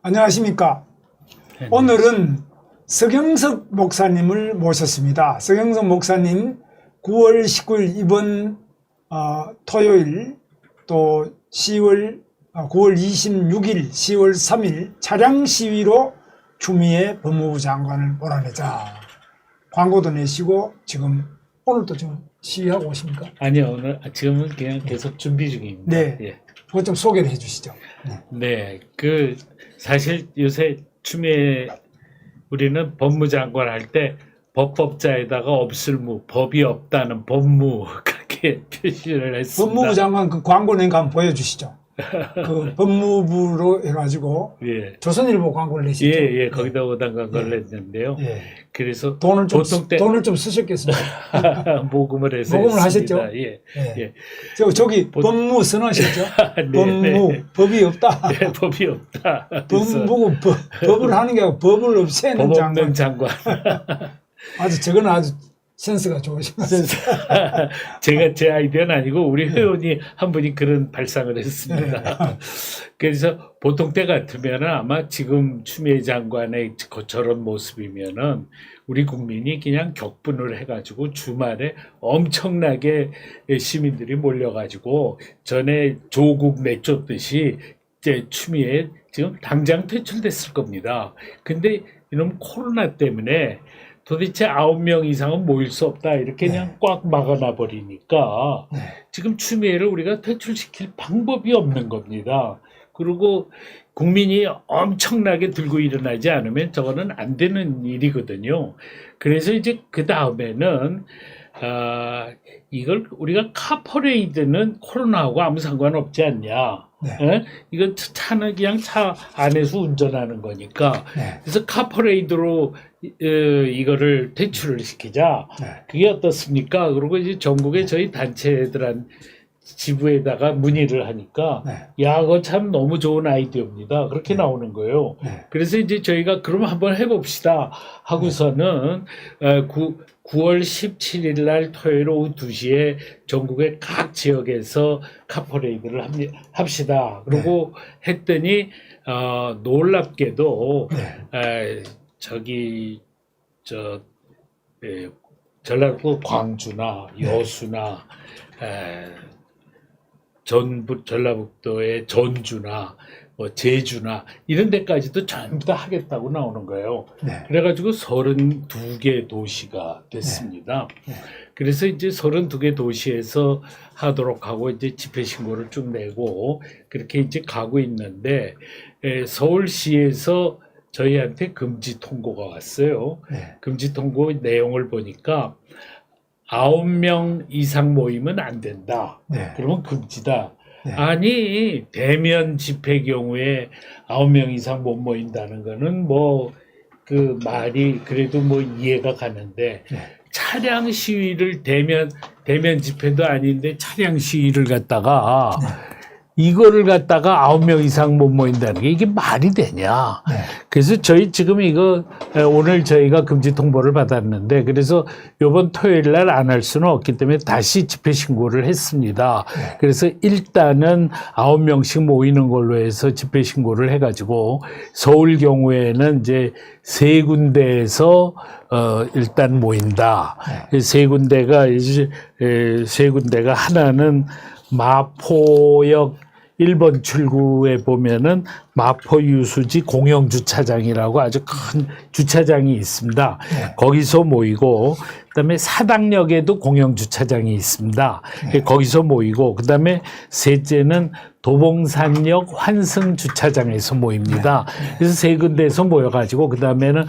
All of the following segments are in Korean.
안녕하십니까. 오늘은 서경석 목사님을 모셨습니다. 서경석 목사님 9월 19일 이번 토요일 또 9월 26일 10월 3일 차량 시위로 추미애 법무부 장관을 몰아내자 광고도 내시고 지금 오늘도 좀 시위하고 오십니까? 아니요, 오늘 지금은 그냥 계속 준비 중입니다. 네, 예. 그거 좀 소개를 해주시죠. 네, 사실 요새 추미애 우리는 법무장관 할 때 법법자에다가 없을무, 법이 없다는 법무 그렇게 표시를 했습니다. 법무부 장관 그 광고 낸 거 한번 보여주시죠. 그 법무부로 해가지고 예. 조선일보 광고를 내시죠. 예, 거기다 오단간 걸 냈는데요. 예. 그래서 돈을 보통 좀 쓰셨겠습니다. 모금을 해서 모금을 했습니다. 하셨죠? 예. 예. 예. 저기 법무 선언하셨죠? 네, 법무 네. 법이 없다. 네, 법이 없다. 법무부 법을 하는 게 아니고 법을 없애는 법 장관. 없는 장관. 저거는 아주 센스가 좋으신 것 같습니다. 제가 제 아이디어는 아니고 우리 회원이 한 분이 그런 발상을 했습니다. 그래서 보통 때 같으면 아마 지금 추미애 장관의 저런 모습이면은 우리 국민이 그냥 격분을 해가지고 주말에 엄청나게 시민들이 몰려가지고 전에 조국 내쫓듯이 이제 추미애 지금 당장 퇴출됐을 겁니다. 근데 이놈 코로나 때문에 도대체 9명 이상은 모일 수 없다 이렇게 그냥 꽉 막아놔 버리니까 지금 추미애를 우리가 퇴출시킬 방법이 없는 겁니다. 그리고 국민이 엄청나게 들고 일어나지 않으면 저거는 안 되는 일이거든요. 그래서 이제 그 다음에는 이걸 우리가 카퍼레이드는 코로나하고 아무 상관없지 않냐. 예? 이건 차는 그냥 차 안에서 운전하는 거니까. 그래서 카퍼레이드로 이거를 퇴출을 시키자. 그게 어떻습니까? 그리고 이제 전국에 저희 단체들한 지부에다가 문의를 하니까 야, 그거 참 너무 좋은 아이디어입니다. 그렇게 나오는 거예요. 그래서 이제 저희가 그럼 한번 해봅시다 하고서는 9월 17일 날 토요일 오후 2시에 전국의 각 지역에서 카퍼레이드를 합시다. 그리고 했더니 놀랍게도 전라도 광주나 여수나 전라북도의 전주나 제주나 이런 데까지도 전부 다 하겠다고 나오는 거예요. 그래가지고 32개 도시가 됐습니다. 그래서 이제 32개 도시에서 하도록 하고 이제 집회 신고를 쭉 내고 그렇게 이제 가고 있는데 서울시에서 저희한테 금지 통고가 왔어요. 금지 통고 내용을 보니까 9명 이상 모이면 안 된다. 그러면 금지다. 아니, 대면 집회 경우에 9명 이상 못 모인다는 거는 그 말이 그래도 이해가 가는데 차량 시위를 대면 집회도 아닌데 차량 시위를 갖다가 이거를 갖다가 9명 이상 못 모인다는 게 이게 말이 되냐. 그래서 저희 지금 오늘 저희가 금지 통보를 받았는데 그래서 요번 토요일 날 안 할 수는 없기 때문에 다시 집회 신고를 했습니다. 그래서 일단은 9명씩 모이는 걸로 해서 집회 신고를 해가지고 서울 경우에는 이제 3군데에서 일단 모인다. 세 군데가 하나는 마포역 1번 출구에 보면은 마포 유수지 공영주차장이라고 아주 큰 주차장이 있습니다. 거기서 모이고, 그다음에 사당역에도 공영주차장이 있습니다. 거기서 모이고, 그다음에 셋째는 도봉산역 환승주차장에서 모입니다. 그래서 세 군데에서 모여가지고, 그다음에는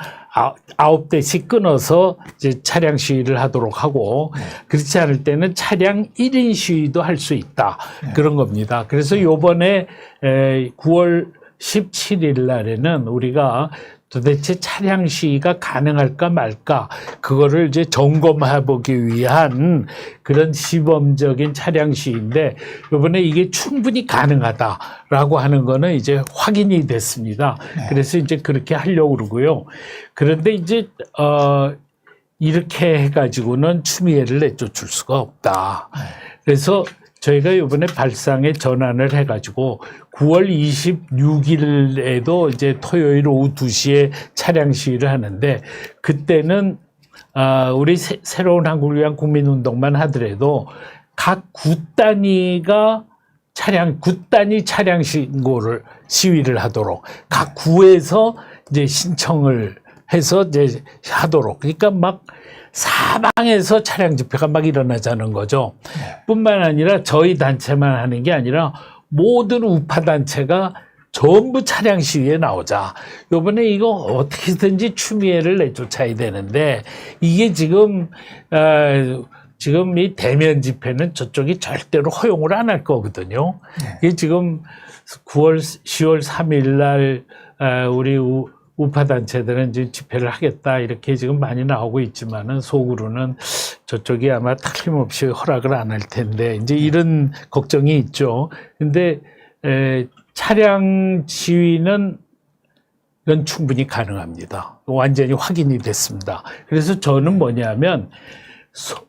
9대씩 끊어서 이제 차량 시위를 하도록 하고, 그렇지 않을 때는 차량 1인 시위도 할 수 있다. 그런 겁니다. 그래서 요번에 9월 17일 날에는 우리가 도대체 차량 시위가 가능할까 말까 그거를 이제 점검해 보기 위한 그런 시범적인 차량 시위인데 이번에 이게 충분히 가능하다라고 하는 거는 이제 확인이 됐습니다. 그래서 이제 그렇게 하려고 그러고요. 그런데 이제 이렇게 해가지고는 추미애를 내쫓을 수가 없다. 그래서 저희가 이번에 발상에 전환을 해가지고 9월 26일에도 이제 토요일 오후 2시에 차량 시위를 하는데 그때는 우리 새로운 한국을 위한 국민운동만 하더라도 각 구 단위가 구 단위 차량 신고를 시위를 하도록 각 구에서 이제 신청을 해서 이제 하도록 그러니까 막 사방에서 차량 집회가 막 일어나자는 거죠. 뿐만 아니라 저희 단체만 하는 게 아니라 모든 우파 단체가 전부 차량 시위에 나오자. 요번에 이거 어떻게든지 추미애를 내쫓아야 되는데 이게 지금 이 대면 집회는 저쪽이 절대로 허용을 안 할 거거든요. 이게 지금 10월 3일 날 우리 우파 단체들은 이제 집회를 하겠다 이렇게 지금 많이 나오고 있지만은 속으로는 저쪽이 아마 틀림없이 허락을 안 할 텐데 이제 이런 걱정이 있죠. 근데 차량 시위는 이건 충분히 가능합니다. 완전히 확인이 됐습니다. 그래서 저는 뭐냐면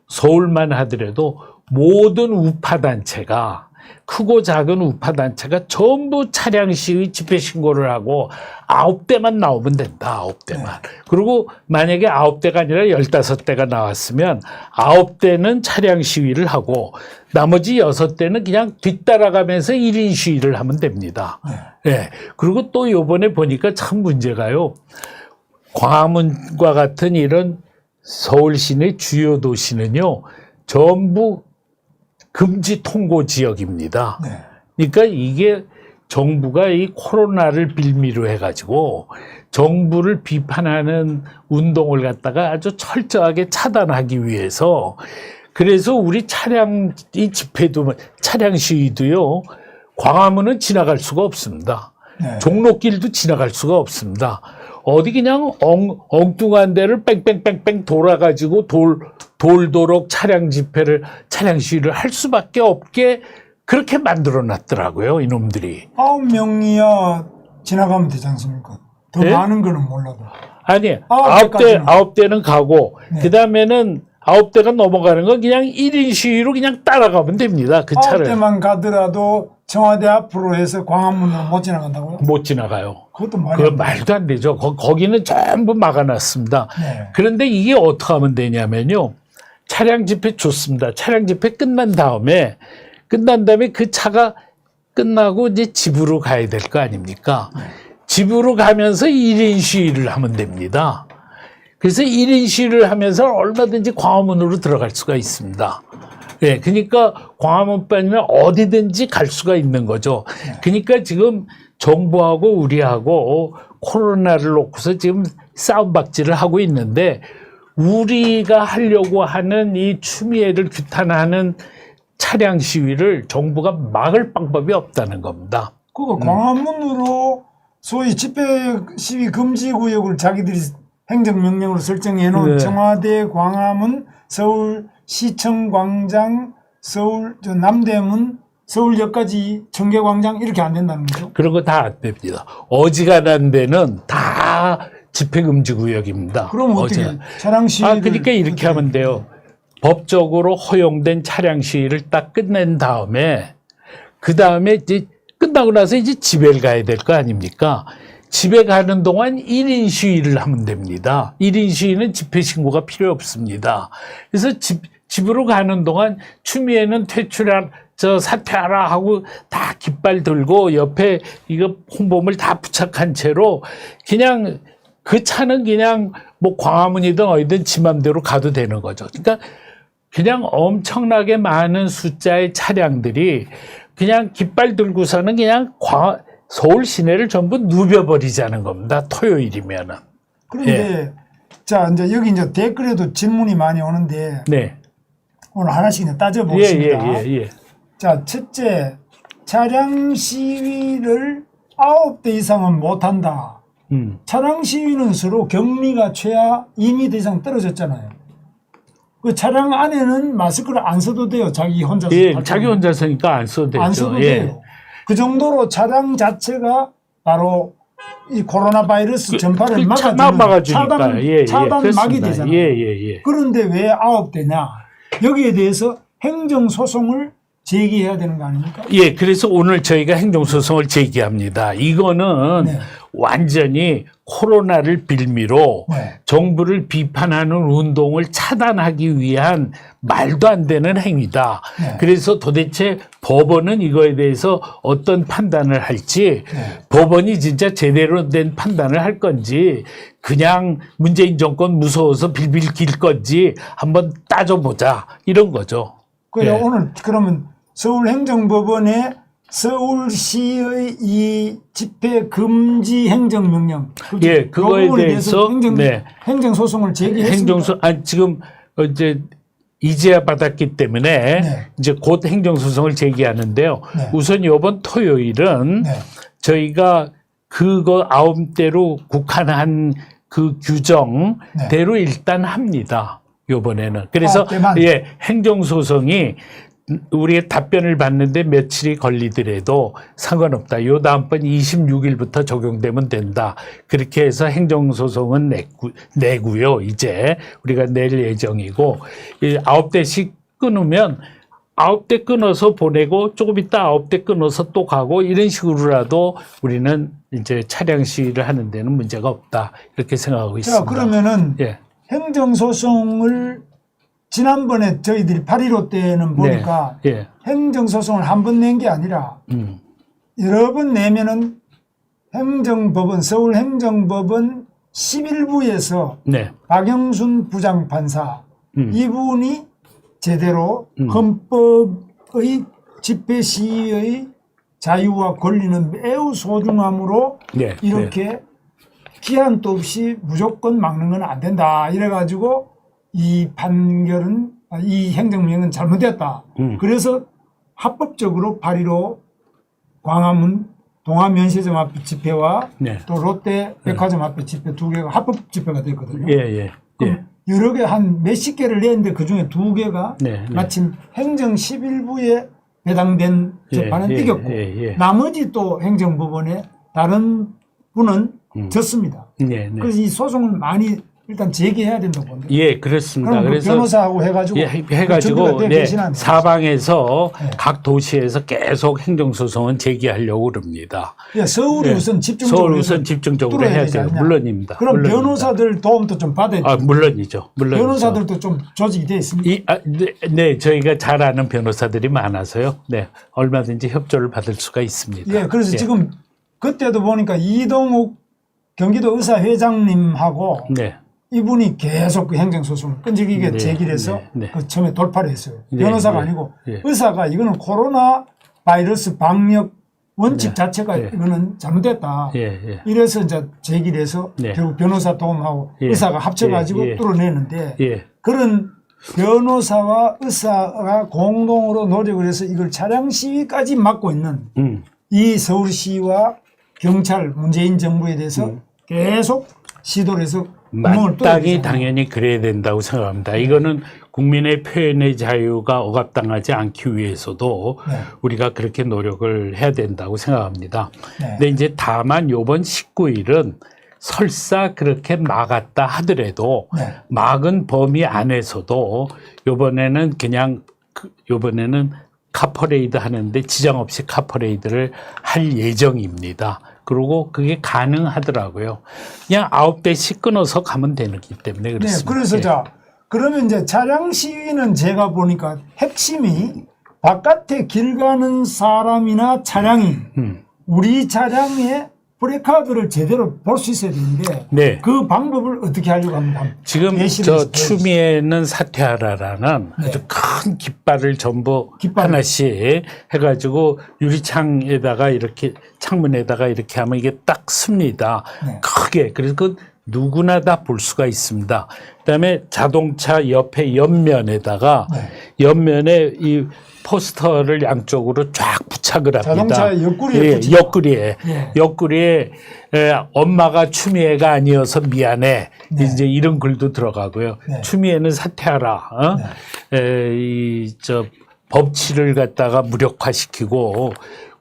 서울만 하더라도 모든 우파 단체가 크고 작은 우파 단체가 전부 차량 시위 집회 신고를 하고 9대만 나오면 된다. 9대만. 그리고 만약에 9대가 아니라 15대가 나왔으면 9대는 차량 시위를 하고 나머지 6대는 그냥 뒤따라가면서 1인 시위를 하면 됩니다. 네. 그리고 또 요번에 보니까 참 문제가요. 광화문과 같은 이런 서울 시내 주요 도시는요. 전부 금지 통고 지역입니다. 그러니까 이게 정부가 이 코로나를 빌미로 해가지고 정부를 비판하는 운동을 갖다가 아주 철저하게 차단하기 위해서 그래서 우리 이 집회도 차량 시위도요. 광화문은 지나갈 수가 없습니다. 종로길도 지나갈 수가 없습니다. 어디 그냥 엉뚱한 데를 뺑뺑뺑뺑 돌아가지고 돌도록 차량 시위를 할 수밖에 없게 그렇게 만들어 놨더라고요, 이놈들이. 9명이야 지나가면 되지 않습니까? 더 네? 많은 거는 몰라도. 아니, 9대까지는. 9대는 가고, 그 다음에는 9대가 넘어가는 건 그냥 1인 시위로 그냥 따라가면 됩니다, 그 차를. 9대만 가더라도 청와대 앞으로 해서 광화문으로 못 지나간다고요? 못 지나가요. 그것도 말이 그거 안 돼요. 말도 안 되죠. 거기는 전부 막아놨습니다. 네. 그런데 이게 어떻게 하면 되냐면요. 차량 집회 좋습니다. 차량 집회 끝난 다음에 그 차가 끝나고 이제 집으로 가야 될 거 아닙니까? 집으로 가면서 1인 시위를 하면 됩니다. 그래서 1인 시위를 하면서 얼마든지 광화문으로 들어갈 수가 있습니다. 예, 그러니까 광화문뿐만 어디든지 갈 수가 있는 거죠. 그러니까 지금 정부하고 우리하고 코로나를 놓고서 지금 싸움박질을 하고 있는데 우리가 하려고 하는 이 추미애를 규탄하는 차량 시위를 정부가 막을 방법이 없다는 겁니다. 그거 광화문으로 소위 집회 시위 금지 구역을 자기들이 행정명령으로 설정해 놓은 네. 청와대, 광화문, 서울 시청광장, 서울 남대문, 서울역까지 청계광장 이렇게 안 된다는 거죠? 그런 거 다 안 됩니다. 어지간한 데는 다 집회금지 구역입니다. 그럼 어떻게 차량 시위를 그러니까 이렇게 하면 돼요. 법적으로 허용된 차량 시위를 딱 끝낸 다음에 그 다음에 이제 끝나고 나서 이제 집에 가야 될 거 아닙니까? 집에 가는 동안 1인 시위를 하면 됩니다. 1인 시위는 집회 신고가 필요 없습니다. 그래서 집으로 가는 동안 추미애는 사퇴하라 하고 다 깃발 들고 옆에 이거 홍보물 다 부착한 채로 그냥 그 차는 그냥 뭐 광화문이든 어디든 지 맘대로 가도 되는 거죠. 그러니까 그냥 엄청나게 많은 숫자의 차량들이 그냥 깃발 들고서는 그냥 서울 시내를 전부 누벼버리자는 겁니다. 토요일이면은. 그런데 자 이제 여기 이제 댓글에도 질문이 많이 오는데 네. 오늘 하나씩 그냥 따져보겠습니다. 예. 자, 첫째, 차량 시위를 9대 이상은 못한다. 차량 시위는 서로 격리가 최하 2m 이상 떨어졌잖아요. 그 차량 안에는 마스크를 안 써도 돼요. 자기 혼자서. 예, 자기 혼자서니까 안 써도 되죠. 안 써도 예. 돼요. 그 정도로 차량 자체가 바로 이 코로나 바이러스 전파를 막아주니까. 차단막이 그렇습니다. 되잖아요. 그런데 왜 9대냐? 여기에 대해서 행정소송을 제기해야 되는 거 아닙니까? 예, 그래서 오늘 저희가 행정소송을 제기합니다. 이거는 네. 완전히 코로나를 빌미로 네. 정부를 비판하는 운동을 차단하기 위한 말도 안 되는 행위다. 네. 그래서 도대체 법원은 이거에 대해서 어떤 판단을 할지, 네. 법원이 진짜 제대로 된 판단을 할 건지, 그냥 문재인 정권 무서워서 빌빌 길 건지 한번 따져보자. 이런 거죠. 그래서 예. 오늘 그러면 서울행정법원의 서울시의 이 집회 금지 행정명령, 예, 그거에 대해서 네. 행정소송을 제기했습니다. 지금 이제 이제야 받았기 때문에 네. 이제 곧 행정소송을 제기하는데요. 네. 우선 이번 토요일은 네. 저희가 그거 9대로 국한한 그 규정대로 일단 합니다. 이번에는. 그래서 9대만? 예, 행정소송이 우리의 답변을 받는데 며칠이 걸리더라도 상관없다. 요 다음번 26일부터 적용되면 된다. 그렇게 해서 행정소송은 내고요. 이제 우리가 낼 예정이고 9대씩 끊으면 9대 끊어서 보내고 조금 있다 9대 끊어서 또 가고 이런 식으로라도 우리는 이제 차량 시위를 하는 데는 문제가 없다. 이렇게 생각하고 있습니다. 자, 그러면은 예. 행정소송을 지난번에 저희들이 8.15 때는 보니까 예. 행정소송을 한 번 낸 게 아니라 여러 번 내면은 행정법원, 서울행정법원 11부에서 네. 박영순 부장판사 이분이 제대로 헌법의 집회 시위의 자유와 권리는 매우 소중함으로 네. 이렇게 기한도 없이 무조건 막는 건 안 된다. 이래가지고 이 판결은, 이 행정명은 잘못됐다. 그래서 합법적으로 8.15 광화문 동아면세점 앞에 집회와 네. 또 롯데 백화점 앞에 집회 두 개가 합법 집회가 됐거든요. 예. 여러 개 한 몇십 개를 냈는데 그 중에 두 개가 네. 마침 행정 11부에 해당된 재판은 이겼고 나머지 또 행정법원에 다른 분은 졌습니다. 네. 그래서 이 소송을 많이 일단 제기해야 된다고 봅니다. 예, 그렇습니다. 그럼 그래서 변호사하고 해가지고 해가지고 네, 사방에서 네. 각 도시에서 계속 행정소송은 제기하려고 그럽니다. 예, 서울이 네. 우선 집중적으로 서울 우선 집중적으로 해야 돼요. 물론입니다. 그럼 물론입니다. 변호사들 도움도 좀 받아야 돼요. 물론이죠. 변호사들도 좀 조직이 되어 있습니다. 네, 저희가 잘 아는 변호사들이 많아서요. 네, 얼마든지 협조를 받을 수가 있습니다. 예, 그래서 지금 그때도 보니까 이동욱 경기도 의사회장님하고 네. 이분이 계속 그 행정소송을 끈질기게 제기를 해서 그 처음에 돌파를 했어요. 변호사가 아니고 의사가 이거는 코로나 바이러스 방역 원칙 자체가 이거는 잘못됐다. 이래서 이제 제기를 해서 결국 변호사 도움하고 의사가 합쳐가지고 뚫어내는데 그런 변호사와 의사가 공동으로 노력을 해서 이걸 차량 시위까지 막고 있는 이 서울시와 경찰 문재인 정부에 대해서 계속 시도를 해서 마땅히 당연히 그래야 된다고 생각합니다. 이거는 국민의 표현의 자유가 억압당하지 않기 위해서도 우리가 그렇게 노력을 해야 된다고 생각합니다. 근데 이제 다만 요번 19일은 설사 그렇게 막았다 하더라도 막은 범위 안에서도 요번에는 카퍼레이드 하는데 지장 없이 카퍼레이드를 할 예정입니다. 그리고 그게 가능하더라고요. 그냥 9대씩 끊어서 가면 되기 때문에 그렇습니다. 네, 그래서 그러면 이제 차량 시위는 제가 보니까 핵심이 바깥에 길 가는 사람이나 차량이 우리 차량에 브레이크를 제대로 볼 수 있어야 되는데 그 방법을 어떻게 하려고 합니다. 지금 저 추미애는 사퇴하라라는 아주 큰 깃발을 전부 하나씩 해가지고 유리창에다가 이렇게 창문에다가 이렇게 하면 이게 딱 씁니다. 크게. 그래서 그 누구나 다 볼 수가 있습니다. 그다음에 자동차 옆에 옆면에다가 옆면에 이 포스터를 양쪽으로 쫙 부착을 합니다. 자동차 옆구리에 옆구리에 엄마가 추미애가 아니어서 미안해. 이제 이런 글도 들어가고요. 추미애는 사퇴하라. 법치를 갖다가 무력화시키고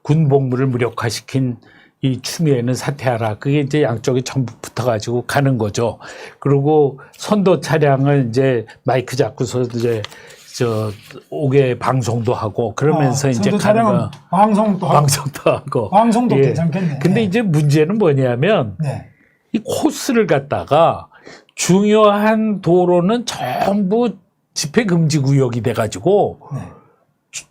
군복무를 무력화시킨 이 추미애는 사퇴하라. 그게 이제 양쪽에 전부 붙어가지고 가는 거죠. 그리고 선도 차량을 이제 마이크 잡고서 이제 옥외 방송도 하고 그러면서 이제 선도 가는 차량은 거. 방송도 하고. 방송도 하고. 방송도 예. 괜찮겠네. 근데 네. 이제 문제는 뭐냐면 네. 이 코스를 갖다가 중요한 도로는 전부 집회 금지 구역이 돼가지고 네.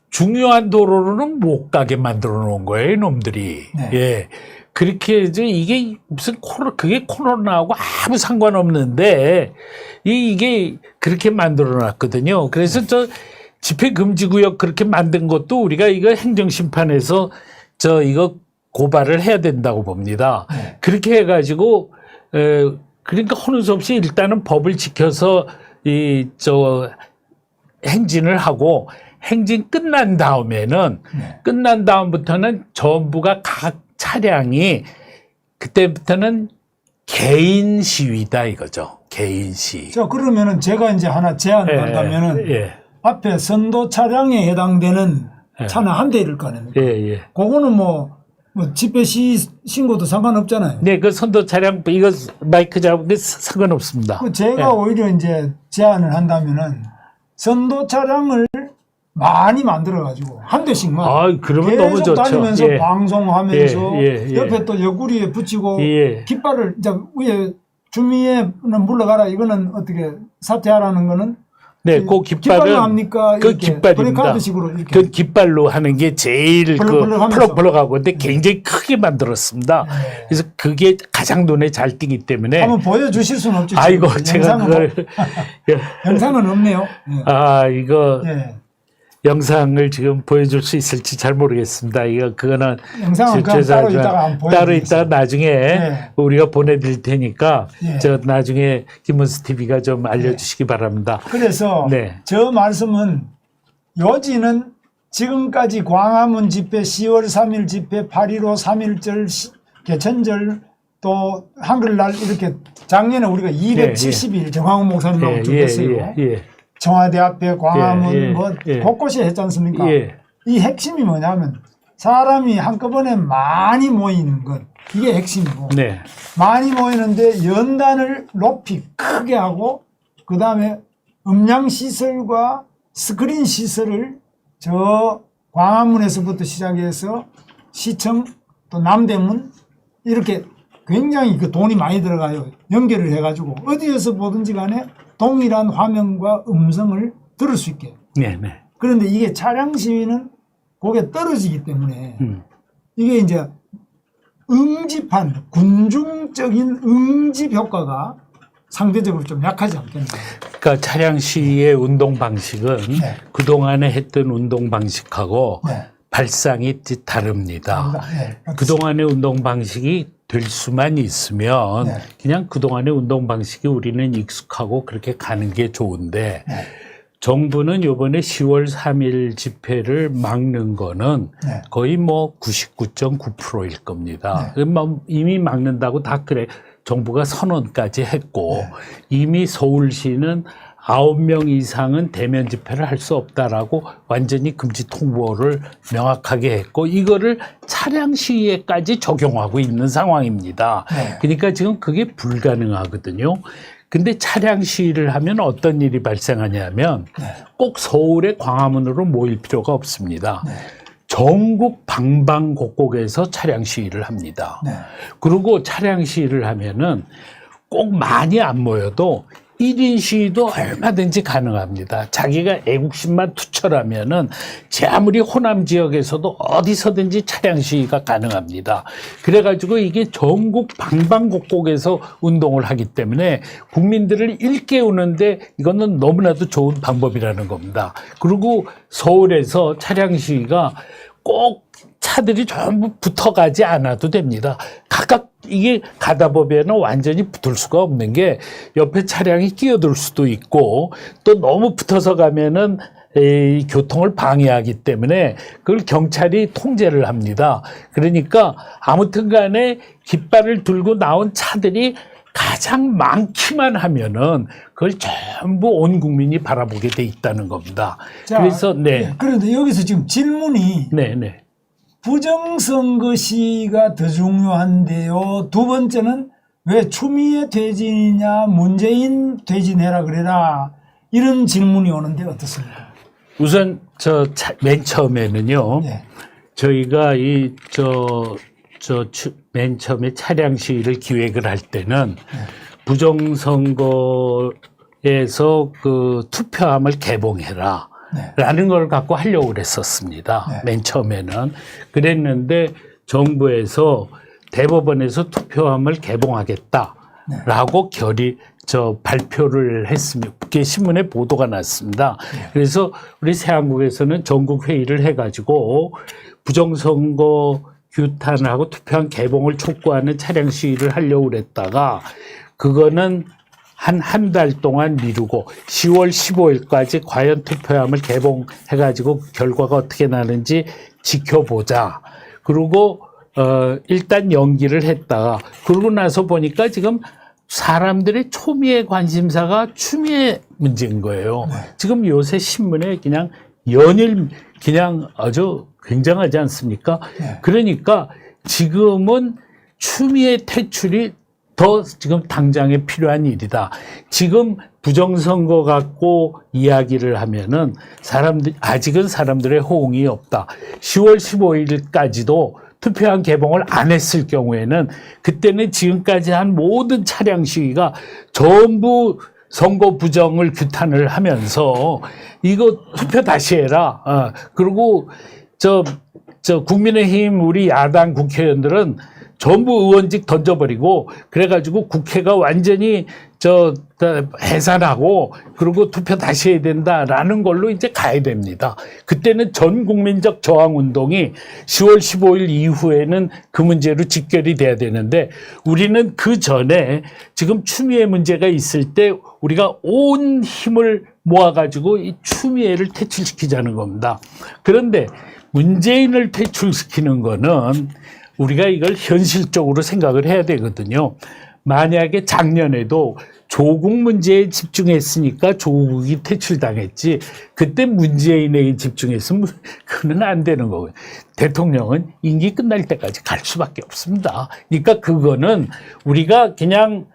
중요한 도로로는 못 가게 만들어 놓은 거예요, 이놈들이. 네. 예. 그렇게 이제 이게 무슨 그게 코로나하고 아무 상관없는데 이게 그렇게 만들어 놨거든요. 그래서 저 집회 금지 구역 그렇게 만든 것도 우리가 이거 행정심판에서 이거 고발을 해야 된다고 봅니다. 네. 그렇게 해가지고 그러니까 하는 수 없이 일단은 법을 지켜서 행진을 하고 행진 끝난 다음에는 네. 끝난 다음부터는 전부가 각 차량이 그때부터는 개인 시위다 이거죠. 개인 시위. 자, 그러면은 제가 이제 하나 제안을 한다면은 예. 앞에 선도 차량에 해당되는 예. 차는 한 대일 거 아닙니까? 예. 그거는 뭐 집회 신고도 상관없잖아요. 네, 그 선도 차량 이거 마이크 잡은 게 상관없습니다. 제가 예. 오히려 이제 제안을 한다면은 선도 차량을 많이 만들어가지고 한 대씩만 그러면 계속 너무 좋죠. 다니면서 예. 방송하면서 예. 옆에 또 옆구리에 붙이고 예. 깃발을 이제 위에 주미에는 물러가라 이거는 어떻게 사퇴하라는 거는 네, 그 깃발로 깃발은 합니까? 그 이렇게 깃발입니다. 브레이크하드식으로 이렇게 그 깃발로 하는 게 제일 벌럭벌럭하면서. 펄럭펄럭하고 근데 굉장히 크게 만들었습니다. 네. 그래서 그게 가장 눈에 잘 띄기 때문에 한번 보여주실 수는 없죠. 아이고 지금. 제가 그걸 영상은 없네요. 예. 이거 예. 영상을 지금 보여줄 수 있을지 잘 모르겠습니다. 그거는 영상은 그럼 따로 이따가 한번 따로 보여드리겠습니다. 이따 나중에 예. 우리가 보내드릴 테니까 예. 나중에 김문수 TV가 좀 알려주시기 바랍니다. 그래서 네. 저 말씀은 요지는 지금까지 광화문 집회 10월 3일 집회 8.15 3.1절 개천절 또 한글날 이렇게 작년에 우리가 270일 정황훈 목사님하고 죽었어요. 청와대 앞에 광화문 곳곳이 했지 않습니까? 이 핵심이 뭐냐면 사람이 한꺼번에 많이 모이는 것 이게 핵심이고 네. 많이 모이는데 연단을 높이 크게 하고 그 다음에 음량 시설과 스크린 시설을 저 광화문에서부터 시작해서 시청 또 남대문 이렇게 굉장히 그 돈이 많이 들어가요. 연결을 해가지고 어디에서 보든지 간에 동일한 화면과 음성을 들을 수 있게. 네. 그런데 이게 차량 시위는 그게 떨어지기 때문에 이게 이제 응집한 군중적인 응집 효과가 상대적으로 좀 약하지 않겠나. 그러니까 차량 시위의 운동 방식은 네. 그동안에 했던 운동 방식하고 네. 발상이 다릅니다. 네. 그동안의 운동 방식이 될 수만 있으면 네. 그냥 그동안의 운동 방식이 우리는 익숙하고 그렇게 가는 게 좋은데 네. 정부는 이번에 10월 3일 집회를 막는 거는 네. 거의 뭐 99.9%일 겁니다. 네. 이미 막는다고 다 그래. 정부가 선언까지 했고 네. 이미 서울시는 9명 이상은 대면 집회를 할 수 없다라고 완전히 금지 통보를 명확하게 했고 이거를 차량 시위에까지 적용하고 있는 상황입니다. 네. 그러니까 지금 그게 불가능하거든요. 근데 차량 시위를 하면 어떤 일이 발생하냐면 꼭 서울의 광화문으로 모일 필요가 없습니다. 전국 방방곡곡에서 차량 시위를 합니다. 그리고 차량 시위를 하면은 꼭 많이 안 모여도 1인 시위도 얼마든지 가능합니다. 자기가 애국심만 투철하면은 제 아무리 호남 지역에서도 어디서든지 차량 시위가 가능합니다. 그래가지고 이게 전국 방방곡곡에서 운동을 하기 때문에 국민들을 일깨우는데 이거는 너무나도 좋은 방법이라는 겁니다. 그리고 서울에서 차량 시위가 꼭 차들이 전부 붙어가지 않아도 됩니다. 각각 이게 가다 보면은 완전히 붙을 수가 없는 게 옆에 차량이 끼어들 수도 있고 또 너무 붙어서 가면은 이 교통을 방해하기 때문에 그걸 경찰이 통제를 합니다. 그러니까 아무튼 간에 깃발을 들고 나온 차들이 가장 많기만 하면은 그걸 전부 온 국민이 바라보게 돼 있다는 겁니다. 자, 그래서 네. 그런데 여기서 지금 질문이 네. 부정선거 시위가 더 중요한데요. 두 번째는 왜 추미애 퇴진이냐 문재인 퇴진해라 그래라 이런 질문이 오는데 어떻습니까? 우선 맨 처음에는요. 예. 저희가 맨 처음에 차량 시위를 기획을 할 때는 부정선거에서 그 투표함을 개봉해라. 네. 라는 걸 갖고 하려고 그랬었습니다. 네. 맨 처음에는. 그랬는데 정부에서 대법원에서 투표함을 개봉하겠다라고 발표를 했습니다. 그게 신문에 보도가 났습니다. 네. 그래서 우리 새한국에서는 전국 회의를 해가지고 부정선거 규탄하고 투표함 개봉을 촉구하는 차량 시위를 하려고 그랬다가 그거는 한 달 동안 미루고 10월 15일까지 과연 투표함을 개봉해가지고 결과가 어떻게 나는지 지켜보자. 그리고 일단 연기를 했다가 그러고 나서 보니까 지금 사람들의 초미의 관심사가 추미애 문제인 거예요. 네. 지금 요새 신문에 그냥 연일 그냥 아주 굉장하지 않습니까? 네. 그러니까 지금은 추미애 퇴출이 더 지금 당장에 필요한 일이다. 지금 부정선거 갖고 이야기를 하면은 아직은 사람들의 호응이 없다. 10월 15일까지도 투표함 개봉을 안 했을 경우에는 그때는 지금까지 한 모든 차량 시위가 전부 선거 부정을 규탄을 하면서 이거 투표 다시 해라. 그리고 국민의힘 우리 야당 국회의원들은 전부 의원직 던져버리고 그래가지고 국회가 완전히 해산하고 그리고 투표 다시 해야 된다라는 걸로 이제 가야 됩니다. 그때는 전 국민적 저항 운동이 10월 15일 이후에는 그 문제로 직결이 돼야 되는데 우리는 그 전에 지금 추미애 문제가 있을 때 우리가 온 힘을 모아가지고 이 추미애를 퇴출시키자는 겁니다. 그런데 문재인을 퇴출시키는 거는 우리가 이걸 현실적으로 생각을 해야 되거든요. 만약에 작년에도 조국 문제에 집중했으니까 조국이 퇴출당했지 그때 문재인에게 집중했으면 그건 안 되는 거고요. 대통령은 임기 끝날 때까지 갈 수밖에 없습니다. 그러니까 그거는 우리가 그냥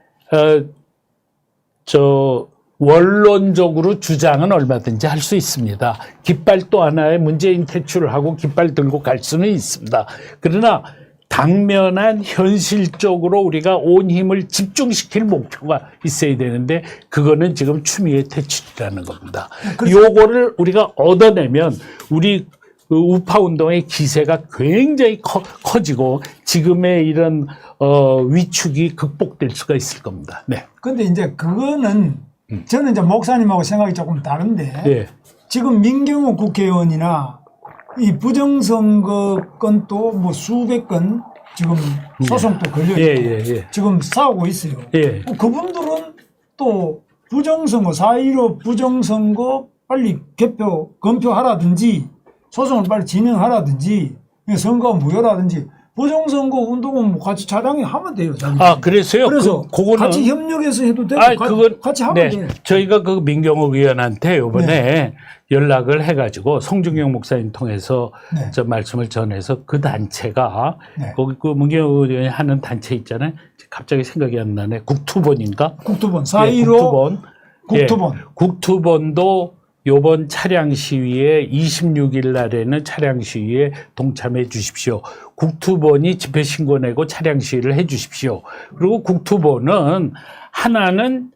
원론적으로 주장은 얼마든지 할 수 있습니다. 깃발 또 하나에 문재인 퇴출을 하고 깃발 들고 갈 수는 있습니다. 그러나 당면한 현실적으로 우리가 온 힘을 집중시킬 목표가 있어야 되는데 그거는 지금 추미애 퇴출이라는 겁니다. 요거를 우리가 얻어내면 우리 우파 운동의 기세가 굉장히 커지고 지금의 이런 위축이 극복될 수가 있을 겁니다. 네. 근데 이제 그거는 저는 이제 목사님하고 생각이 조금 다른데 예. 지금 민경욱 국회의원이나 이 부정선거 건도 뭐 수백 건 지금 소송도 걸려 있고 지금 싸우고 있어요. 그분들은 또 부정선거 4.15 부정선거 빨리 검표하라든지 소송을 빨리 진행하라든지 선거 무효라든지 부정선거 운동은 뭐 같이 차량에 하면 돼요. 그래서요? 그래서 그거는 같이 협력해서 해도 되고 같이 하면 돼요. 저희가 그 민경욱 의원한테 이번에 연락을 해가지고 송중경 목사님 통해서 저 말씀을 전해서 그 단체가 거기 그 민경욱 의원이 하는 단체 있잖아요. 갑자기 생각이 안 나네. 국투본인가? 국투본 4.15 국투본. 국투본도 요번 차량 시위에 26일 날에는 차량 시위에 동참해 주십시오. 국투본이 집회 신고 내고 차량 시위를 해 주십시오. 그리고 국투본은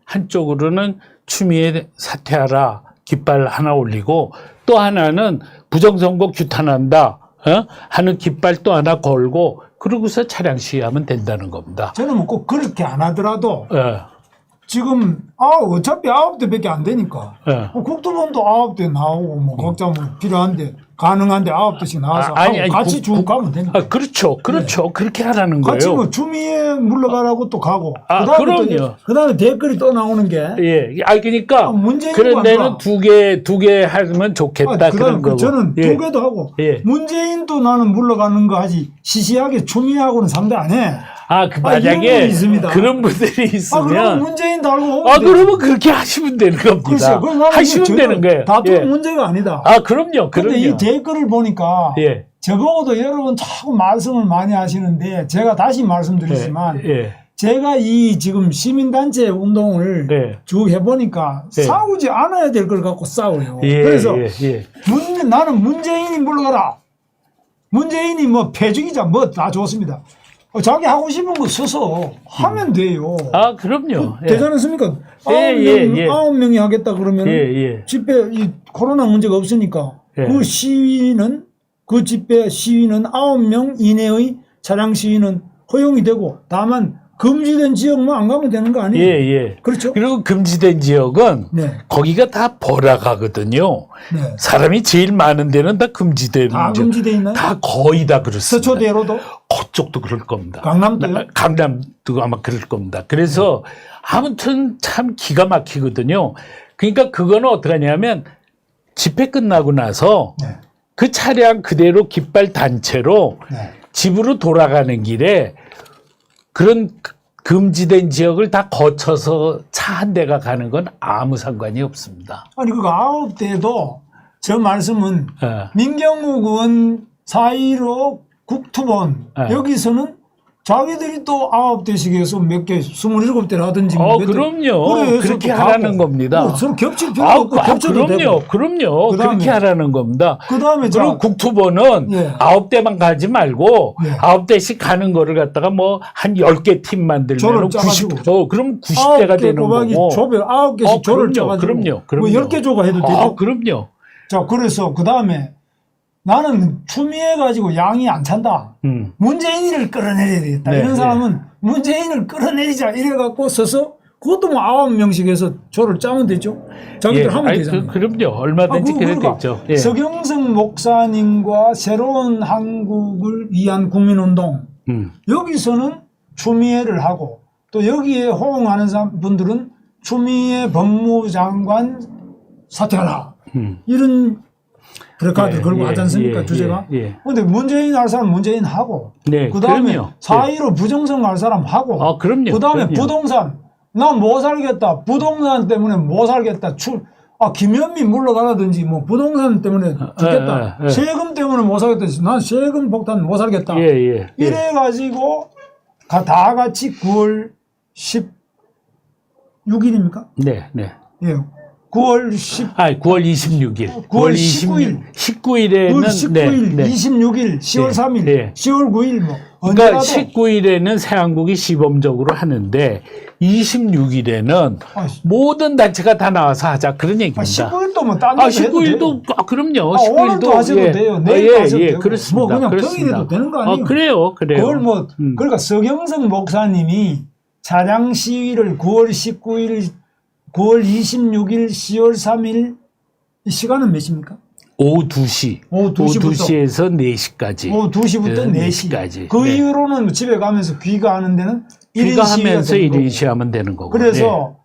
한쪽으로는 추미애 사퇴하라 깃발 하나 올리고 또 하나는 부정선거 규탄한다 하는 깃발 또 하나 걸고 그러고서 차량 시위하면 된다는 겁니다. 저는 뭐 꼭 그렇게 안 하더라도 지금 어차피 9대밖에 안 되니까 국토본도 9대 나오고 뭐 각자 뭐 필요한데 가능한데 9대씩 나와서 같이 쭉 가면 되니까. 그렇죠. 그렇게 하라는 거예요. 같이 뭐 추미애 물러가라고 또 가고. 그럼요. 그다음에 댓글이 또 나오는 게. 그러니까 그런 데는 두 개 하면 좋겠다 그런 거고. 저는 두 개도 하고 문재인도 나는 물러가는 거 하지 시시하게 추미애하고는 상대 안 해. 만약에 그런 분들이 있으면 그러면 문재인 달고 그러면 그렇게 하시면 되는 겁니다. 하시면 되는 거예요. 다툼 문제가 아니다. 그럼요. 그런데 이 댓글을 보니까 저보고도 여러분 자꾸 말씀을 많이 하시는데 제가 다시 말씀드리지만 제가 이 지금 시민단체 운동을 네. 쭉 해보니까 네. 싸우지 않아야 될 걸 갖고 싸워요. 예, 그래서 예. 나는 문재인이 물러가라. 문재인이 뭐 패주기자 뭐 다 좋습니다. 자기 하고 싶은 거 써서 하면 돼요. 아, 그럼요. 예. 되지 않습니까? 예. 9명이 하겠다 그러면 예. 집회 이 코로나 문제가 없으니까 예. 그 집회 시위는 9명 이내의 차량 시위는 허용이 되고 다만 금지된 지역만 안 가면 되는 거 아니에요? 예. 그렇죠? 그리고 금지된 지역은 네. 거기가 다 번화가거든요. 네. 사람이 제일 많은 데는 다 금지된 다 지역. 금지돼 있나요? 다 거의 다 그렇습니다. 서초대로도 그쪽도 그럴 겁니다. 강남도요? 강남도 아마 그럴 겁니다. 그래서 아무튼 참 기가 막히거든요. 그러니까 그거는 어떻게 하냐면 집회 끝나고 나서 네. 그 차량 그대로 깃발 단체로 네. 집으로 돌아가는 길에 그런 금지된 지역을 다 거쳐서 차 한 대가 가는 건 아무 상관이 없습니다. 아니 그거 9대도 저 말씀은 예. 민경욱 의원 4.15 국토본 네. 여기서는 자기들이 또 9대씩에서 몇 개 27대라든지 그럼요. 그렇게 하라는 겁니다. 서로 겹칠 필요 없고 겹쳐도 되고. 그럼요. 그다음에- 그렇게 하라는 겁니다. 그다음에 그리고 국토본은 예. 9대만 가지 말고 예. 9대씩 가는 거를 갖다가 뭐 한 10개 팀 만들면 조를 짜가지고. 그럼 90대가 되는 꼬박이 거고. 조별 9개씩 조를 짜가지고 그럼요. 뭐 10개 조가 해도 되죠. 그럼요. 자 그래서 그다음에 나는 추미애 가지고 양이 안 찬다. 문재인을 끌어내려야 되겠다. 네, 이런 사람은 문재인을 끌어내리자 이래갖고 서서 그것도 뭐 9명씩 해서 조를 짜면 되죠. 자기들 하면 되잖아요. 그럼요. 얼마든지 그래도 되죠. 예. 서경석 목사님과 새로운 한국을 위한 국민운동 여기서는 추미애를 하고 또 여기에 호응하는 분들은 추미애 법무부 장관 사퇴하라. 이런 프레카드를 걸고 하지 않습니까? 주제가. 그런데 문재인 할 사람 문재인 하고 네, 그다음에 그럼요. 4.15 부정선 할 사람 하고 그럼요. 그다음에 그럼요. 부동산 나 못 살겠다. 부동산 때문에 못 살겠다. 김현미 물러가라든지 뭐 부동산 때문에 죽겠다. 세금 때문에 못 살겠다. 난 세금 폭탄 못 살겠다. 이래가지고 다 같이 9월 16일입니까? 네. 예. 9월 9월 26일. 19일에는 19일, 26일, 10월 3일, 네. 10월 9일 뭐 그러니까 언제라도 19일에는 새한국이 시범적으로 하는데 26일에는 모든 단체가 다 나와서 하자 그런 얘기입니다. 19일도 뭐 딴 데도 해도 돼요. 19일도 그럼요. 오늘도 하셔도 돼요. 내일도 하셔도 되고. 그렇습니다. 뭐 그냥 그렇습니다. 평일에도 되는 거 아니에요? 그래요. 그걸 뭐 그러니까 서경석 목사님이 차량 시위를 9월 19일, 9월 26일, 10월 3일 이 시간은 몇 시입니까? 오후 2시. 오후 2시에서 4시까지. 오후 2시부터 4시. 그 이후로는 집에 가면서 귀가하는 데는 1인 귀가하면서 시위가 1인 시위하면 되는 거고. 그래서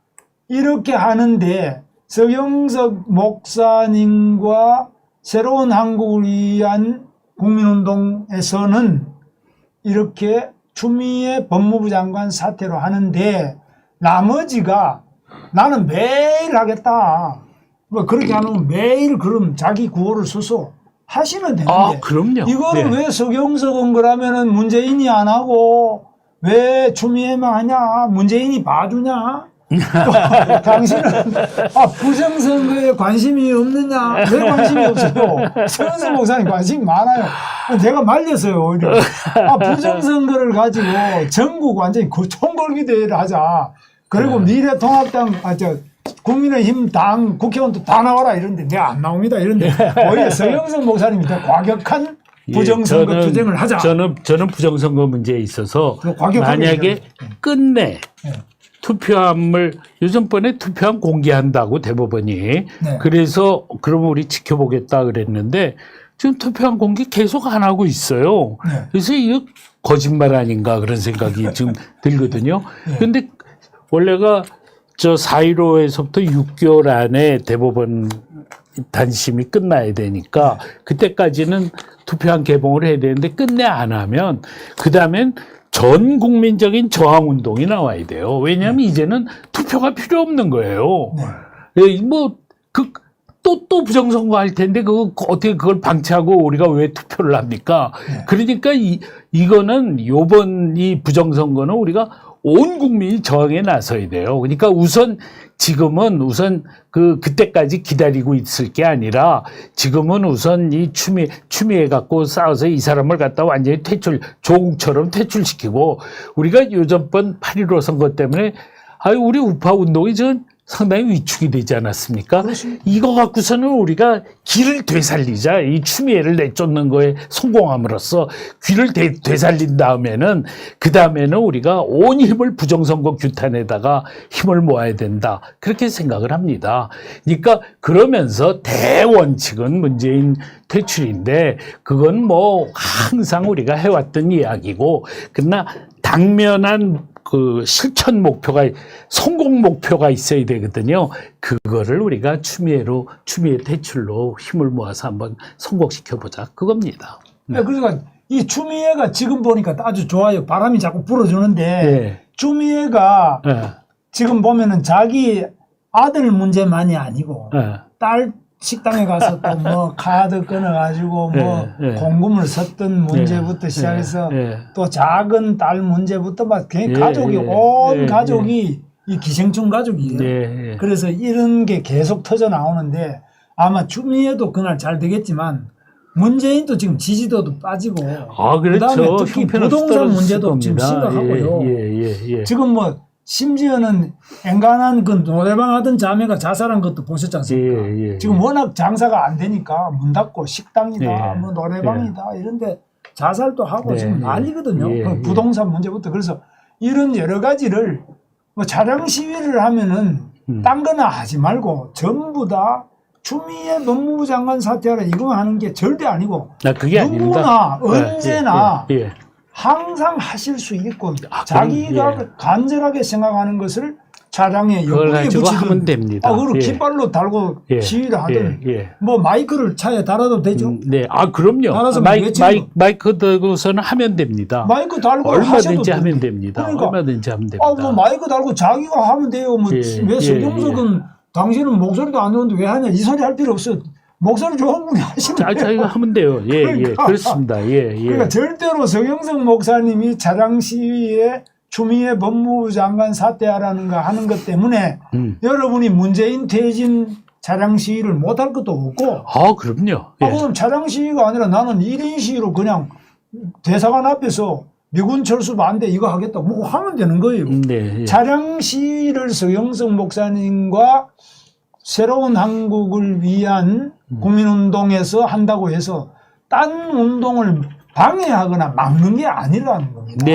이렇게 하는데 서경석 목사님과 새로운 한국을 위한 국민운동에서는 이렇게 추미애 법무부 장관 사퇴로 하는데 나머지가 나는 매일 하겠다. 뭐 그렇게 하면 매일 그럼 자기 구호를 써서 하시면 되는데. 그럼요. 이거를 왜 서경석은 그러면은 문재인이 안 하고 왜 추미애만 하냐? 문재인이 봐주냐? 당신은 부정선거에 관심이 없느냐? 왜 관심이 없어요? 서경석 목사님 관심이 많아요. 내가 말렸어요 오히려. 부정선거를 가지고 전국 완전히 총궐기 대회를 하자. 그리고 미래통합당 국민의힘 당 국회의원도 다 나와라 이런데 내가 안 나옵니다 이런데 오히려 서경석 목사님이 더 과격한 부정선거 투쟁을 하자. 저는 부정선거 문제에 있어서 만약에 얘기하면. 끝내 투표함을 요즘번에 투표함 공개한다고 대법원이 그래서 그러면 우리 지켜보겠다 그랬는데 지금 투표함 공개 계속 안 하고 있어요. 그래서 이거 거짓말 아닌가 그런 생각이 좀 들거든요. 그런데 원래가 4.15에서부터 6개월 안에 대법원 단심이 끝나야 되니까 그때까지는 투표함 개봉을 해야 되는데 끝내 안 하면 그다음엔 전 국민적인 저항 운동이 나와야 돼요. 왜냐하면 이제는 투표가 필요 없는 거예요. 또 부정선거 할 텐데 어떻게 그걸 방치하고 우리가 왜 투표를 합니까? 그러니까 이거는 요번 이 부정선거는 우리가 온 국민이 저항에 나서야 돼요. 그러니까 지금은 그때까지 기다리고 있을 게 아니라 지금은 우선 이 추미애 갖고 싸워서 이 사람을 갖다 완전히 조국처럼 퇴출시키고 우리가 요전번 8.15 선거 때문에 우리 우파 운동이 상당히 위축이 되지 않았습니까? 그렇습니다. 이거 갖고서는 우리가 길을 되살리자. 이 추미애를 내쫓는 거에 성공함으로써 길을 되살린 다음에는 우리가 온 힘을 부정선거 규탄에다가 힘을 모아야 된다. 그렇게 생각을 합니다. 그러니까 그러면서 대원칙은 문재인 퇴출인데 그건 뭐 항상 우리가 해왔던 이야기고 그러나 당면한 실천 목표가 성공 목표가 있어야 되거든요. 그거를 우리가 추미애 퇴출로 힘을 모아서 한번 성공시켜 보자 그겁니다. 네, 그러니까 이 추미애가 지금 보니까 아주 좋아요. 바람이 자꾸 불어주는데 네. 추미애가 지금 보면은 자기 아들 문제만이 아니고 딸 식당에 가서 또 뭐 카드 끊어가지고 뭐 공금을 썼던 문제부터 시작해서 또 작은 딸 문제부터 막 가족이 온 가족이 이 기생충 가족이에요. 그래서 이런 게 계속 터져 나오는데 아마 추미애도 그날 잘 되겠지만 문재인도 지금 지지도도 빠지고 그다음에 그렇죠. 특히 부동산 문제도 지금 심각하고요. 지금 뭐 심지어는 엔간한 그 노래방 하던 자매가 자살한 것도 보셨지 않습니까? 지금 워낙 장사가 안 되니까 문 닫고 식당이다, 뭐 노래방이다 이런데 자살도 하고 지금 난리거든요. 그 부동산 문제부터. 그래서 이런 여러 가지를 뭐 차량 시위를 하면은 딴 거나 하지 말고 전부 다 추미애 법무부 장관 사퇴하라 이거 하는 게 절대 아니고 그게 누구나 아닙니다. 언제나 항상 하실 수 있고 자기가 간절하게 생각하는 것을 차량에 옆구리에 붙이든 하면 됩니다. 그리고 깃발로 달고 시위를 하든 뭐 마이크를 차에 달아도 되죠. 그럼요. 달아서 마이크 들고서는 하면 됩니다. 마이크 달고 얼마든지 하면 됩니다. 그러니까, 얼마든지 하면 됩니다. 뭐 마이크 달고 자기가 하면 돼요. 뭐 왜 서경석은 당신은 목소리도 안 좋은데 왜 하냐 이 소리 할 필요 없어요. 목소리 좋은 분이 하시면 자기가 하면 돼요. 그러니까, 그렇습니다. 그러니까 절대로 서경석 목사님이 차량 시위에 추미애 법무부 장관 사퇴하라는 거 하는 것 때문에 여러분이 문재인 퇴진 차량 시위를 못할 것도 없고 그럼요. 그럼 차량 시위가 아니라 나는 1인 시위로 그냥 대사관 앞에서 미군 철수 반대 이거 하겠다 뭐 하면 되는 거예요. 차량 시위를 서경석 목사님과 새로운 한국을 위한 국민운동에서 한다고 해서 딴 운동을 방해하거나 막는 게 아니라는 겁니다.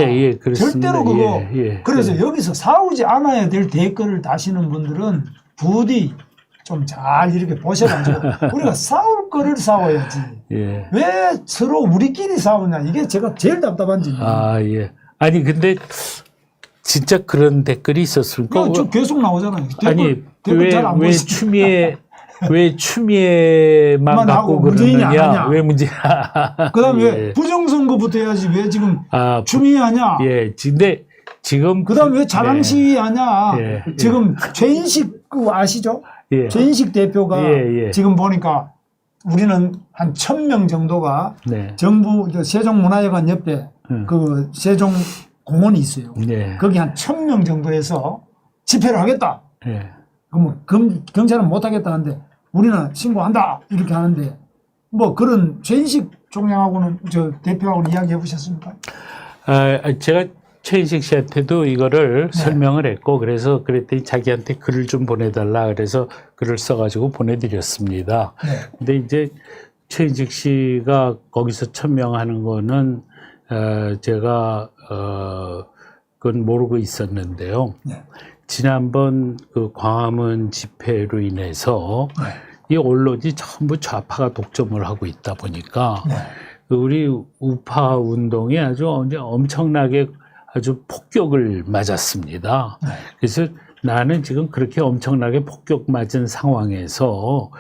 그렇습니다. 절대로 그거. 그래서 여기서 싸우지 않아야 될 대결을 다시는 분들은 부디 좀 잘 이렇게 보셔가지고 우리가 싸울 거를 싸워야지. 왜 서로 우리끼리 싸우냐 이게 제가 제일 답답한 점이에요. 아니 근데 진짜 그런 댓글이 있었을까? 계속 나오잖아요. 왜 추미애만 갖고 그러느냐? 왜 문제? 그다음에 왜 부정선거부터 해야지 왜 지금 추미애 하냐? 근데 지금 그다음에 왜 차량 시위 하냐? 지금 최인식 아시죠? 최인식 대표가 지금 보니까 우리는 한 1,000명 정도가 정부 세종문화회관 옆에 그 세종 공원이 있어요. 거기 한 1,000명 정도에서 집회를 하겠다. 그러면 경찰은 못 하겠다 하는데 우리는 신고한다 이렇게 하는데 뭐 그런 최인식 총장하고는 대표하고는 이야기해 보셨습니까? 제가 최인식 씨한테도 이거를 설명을 했고 그랬더니 자기한테 글을 좀 보내달라 그래서 글을 써가지고 보내드렸습니다. 근데 이제 최인식 씨가 거기서 1,000명 하는 거는 제가 그건 모르고 있었는데요. 지난번 그 광화문 집회로 인해서 이 언론이 전부 좌파가 독점을 하고 있다 보니까 우리 우파 운동이 아주 엄청나게 아주 폭격을 맞았습니다. 그래서 나는 지금 그렇게 엄청나게 폭격 맞은 상황에서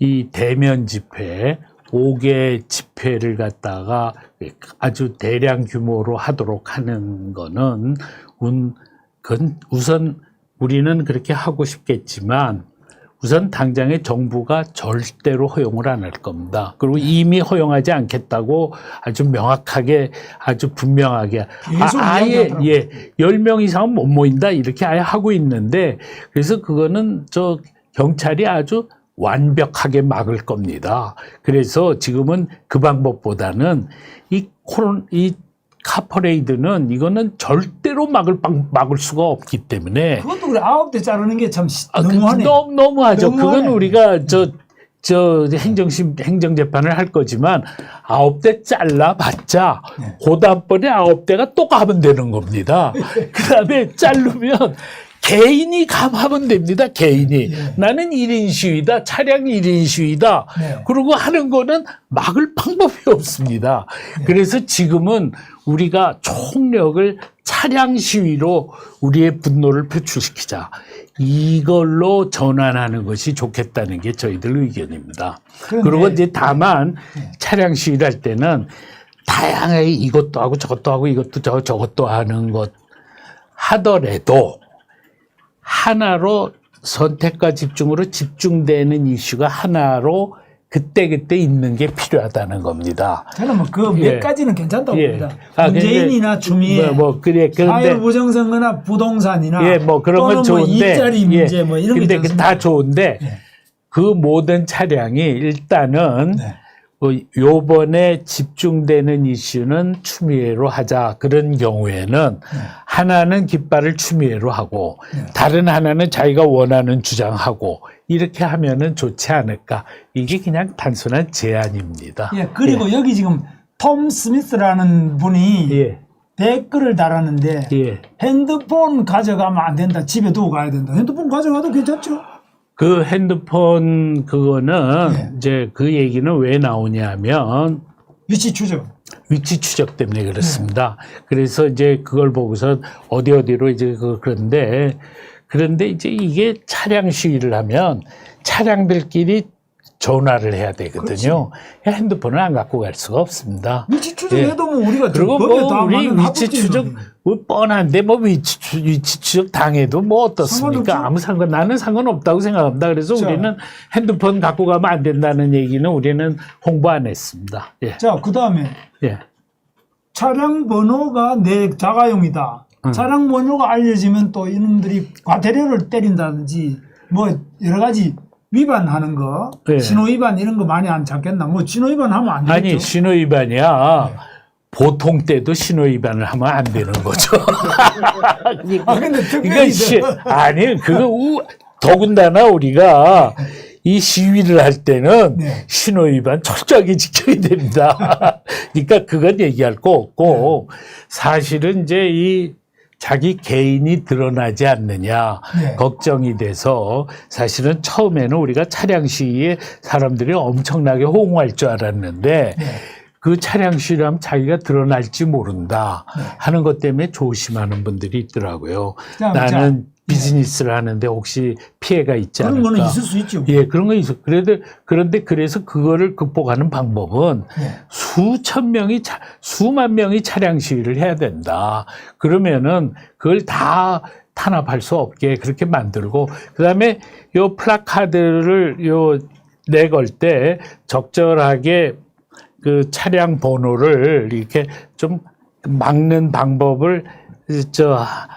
이 대면 집회 5개 집회를 갖다가 아주 대량 규모로 하도록 하는 거는 그건 우선 우리는 그렇게 하고 싶겠지만 우선 당장의 정부가 절대로 허용을 안 할 겁니다. 그리고 이미 허용하지 않겠다고 아주 명확하게 아주 분명하게 계속 아예 이야기하더라고요. 예 10명 이상은 못 모인다 이렇게 아예 하고 있는데 그래서 그거는 저 경찰이 아주 완벽하게 막을 겁니다. 그래서 지금은 그 방법보다는 이 카퍼레이드는 이거는 절대로 막을 수가 없기 때문에 그것도 그래 9대 자르는 게 참 너무하네. 너무하죠. 너무하네. 그건 우리가 저 행정재판을 할 거지만 9대 잘라봤자 그 다음번에 9대가 또 가면 되는 겁니다. 그 다음에 자르면 개인이 감하면 됩니다. 개인이. 나는 1인 시위다. 차량 1인 시위다. 그러고 하는 거는 막을 방법이 없습니다. 그래서 지금은 우리가 총력을 차량 시위로 우리의 분노를 표출시키자. 이걸로 전환하는 것이 좋겠다는 게 저희들 의견입니다. 그리고 이제 다만 차량 시위를 할 때는 다양하게 이것도 하고 저것도 하고 이것도 저것도 하는 것 하더라도 하나로 선택과 집중으로 집중되는 이슈가 하나로 그때그때 있는 게 필요하다는 겁니다. 저는 뭐 그 몇 가지는 괜찮다고 봅니다. 아, 문재인이나 추미애, 그래, 사회부정선거나 부동산이나 뭐 그런 건 또는 좋은데 뭐 일자리 문제 뭐 이런 게 근데 다 좋은데 그 모든 차량이 일단은 요번에 집중되는 이슈는 추미애로 하자. 그런 경우에는 하나는 깃발을 추미애로 하고 다른 하나는 자기가 원하는 주장하고 이렇게 하면은 좋지 않을까. 이게 그냥 단순한 제안입니다. 그리고 여기 지금 톰 스미스라는 분이 댓글을 달았는데 핸드폰 가져가면 안 된다. 집에 두고 가야 된다. 핸드폰 가져가도 괜찮죠? 그 핸드폰 그거는 이제 그 얘기는 왜 나오냐면 위치 추적 때문에 그렇습니다. 그래서 이제 그걸 보고서 어디로 이제 그런데 이제 이게 차량 시위를 하면 차량들끼리 전화를 해야 되거든요. 핸드폰을 안 갖고 갈 수가 없습니다. 위치 추적해도 뭐 우리가 그리고 뭐 우리 위치 추적 뭐 뻔한데 뭐 위치 추적 당해도 뭐 어떻습니까? 나는 상관없다고 생각합니다. 그래서 우리는 핸드폰 갖고 가면 안 된다는 얘기는 우리는 홍보 안 했습니다. 자, 그다음에 차량 번호가 내 자가용이다. 차량 번호가 알려지면 또 이놈들이 과태료를 때린다든지 뭐 여러 가지 위반하는 거, 신호 위반 이런 거 많이 안 잡겠나? 뭐 신호 위반하면 안 되겠죠? 아니 신호 위반이야. 보통 때도 신호 위반을 하면 안 되는 거죠. 근데 특별히 더군다나 우리가 이 시위를 할 때는 신호 위반 철저하게 지켜야 됩니다. 그러니까 그건 얘기할 거 없고 사실은 이제 이 자기 개인이 드러나지 않느냐 걱정이 돼서 사실은 처음에는 우리가 차량 시위에 사람들이 엄청나게 호응할 줄 알았는데 그 차량 시위를 하면 자기가 드러날지 모른다 하는 것 때문에 조심하는 분들이 있더라고요. 나는 비즈니스를 하는데 혹시 피해가 있지 않을까. 그런 거는 있을 수 있죠. 그런 거 있어. 그런데 그래서 그거를 극복하는 방법은 수만 명이 차량 시위를 해야 된다. 그러면은 그걸 다 탄압할 수 없게 그렇게 만들고 그다음에 요 플래카드를 내걸 때 적절하게 그 차량 번호를 이렇게 좀 막는 방법을